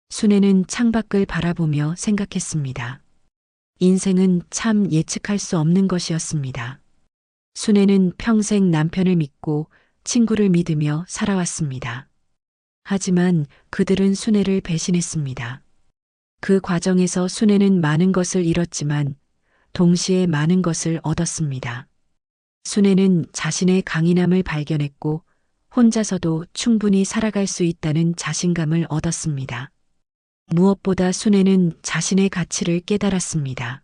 A: 순애는 창밖을 바라보며 생각했습니다. 인생은 참 예측할 수 없는 것이었습니다. 순애는 평생 남편을 믿고 친구를 믿으며 살아왔습니다. 하지만 그들은 순애를 배신했습니다. 그 과정에서 순애는 많은 것을 잃었지만 동시에 많은 것을 얻었습니다. 순애는 자신의 강인함을 발견했고 혼자서도 충분히 살아갈 수 있다는 자신감을 얻었습니다. 무엇보다 순애는 자신의 가치를 깨달았습니다.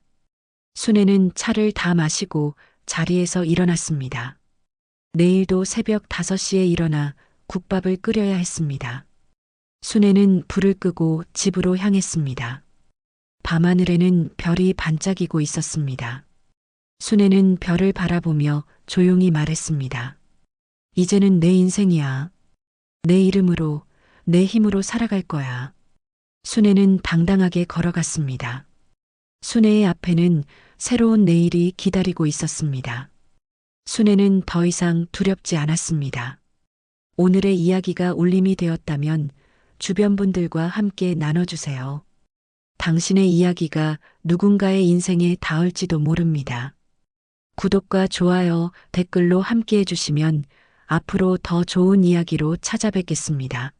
A: 순애는 차를 다 마시고 자리에서 일어났습니다. 내일도 새벽 5시에 일어나 국밥을 끓여야 했습니다. 순애는 불을 끄고 집으로 향했습니다. 밤하늘에는 별이 반짝이고 있었습니다. 순애는 별을 바라보며 조용히 말했습니다. 이제는 내 인생이야. 내 이름으로, 내 힘으로 살아갈 거야. 순애는 당당하게 걸어갔습니다. 순애의 앞에는 새로운 내일이 기다리고 있었습니다. 순애는 더 이상 두렵지 않았습니다. 오늘의 이야기가 울림이 되었다면 주변 분들과 함께 나눠주세요. 당신의 이야기가 누군가의 인생에 닿을지도 모릅니다. 구독과 좋아요, 댓글로 함께 해주시면 앞으로 더 좋은 이야기로 찾아뵙겠습니다.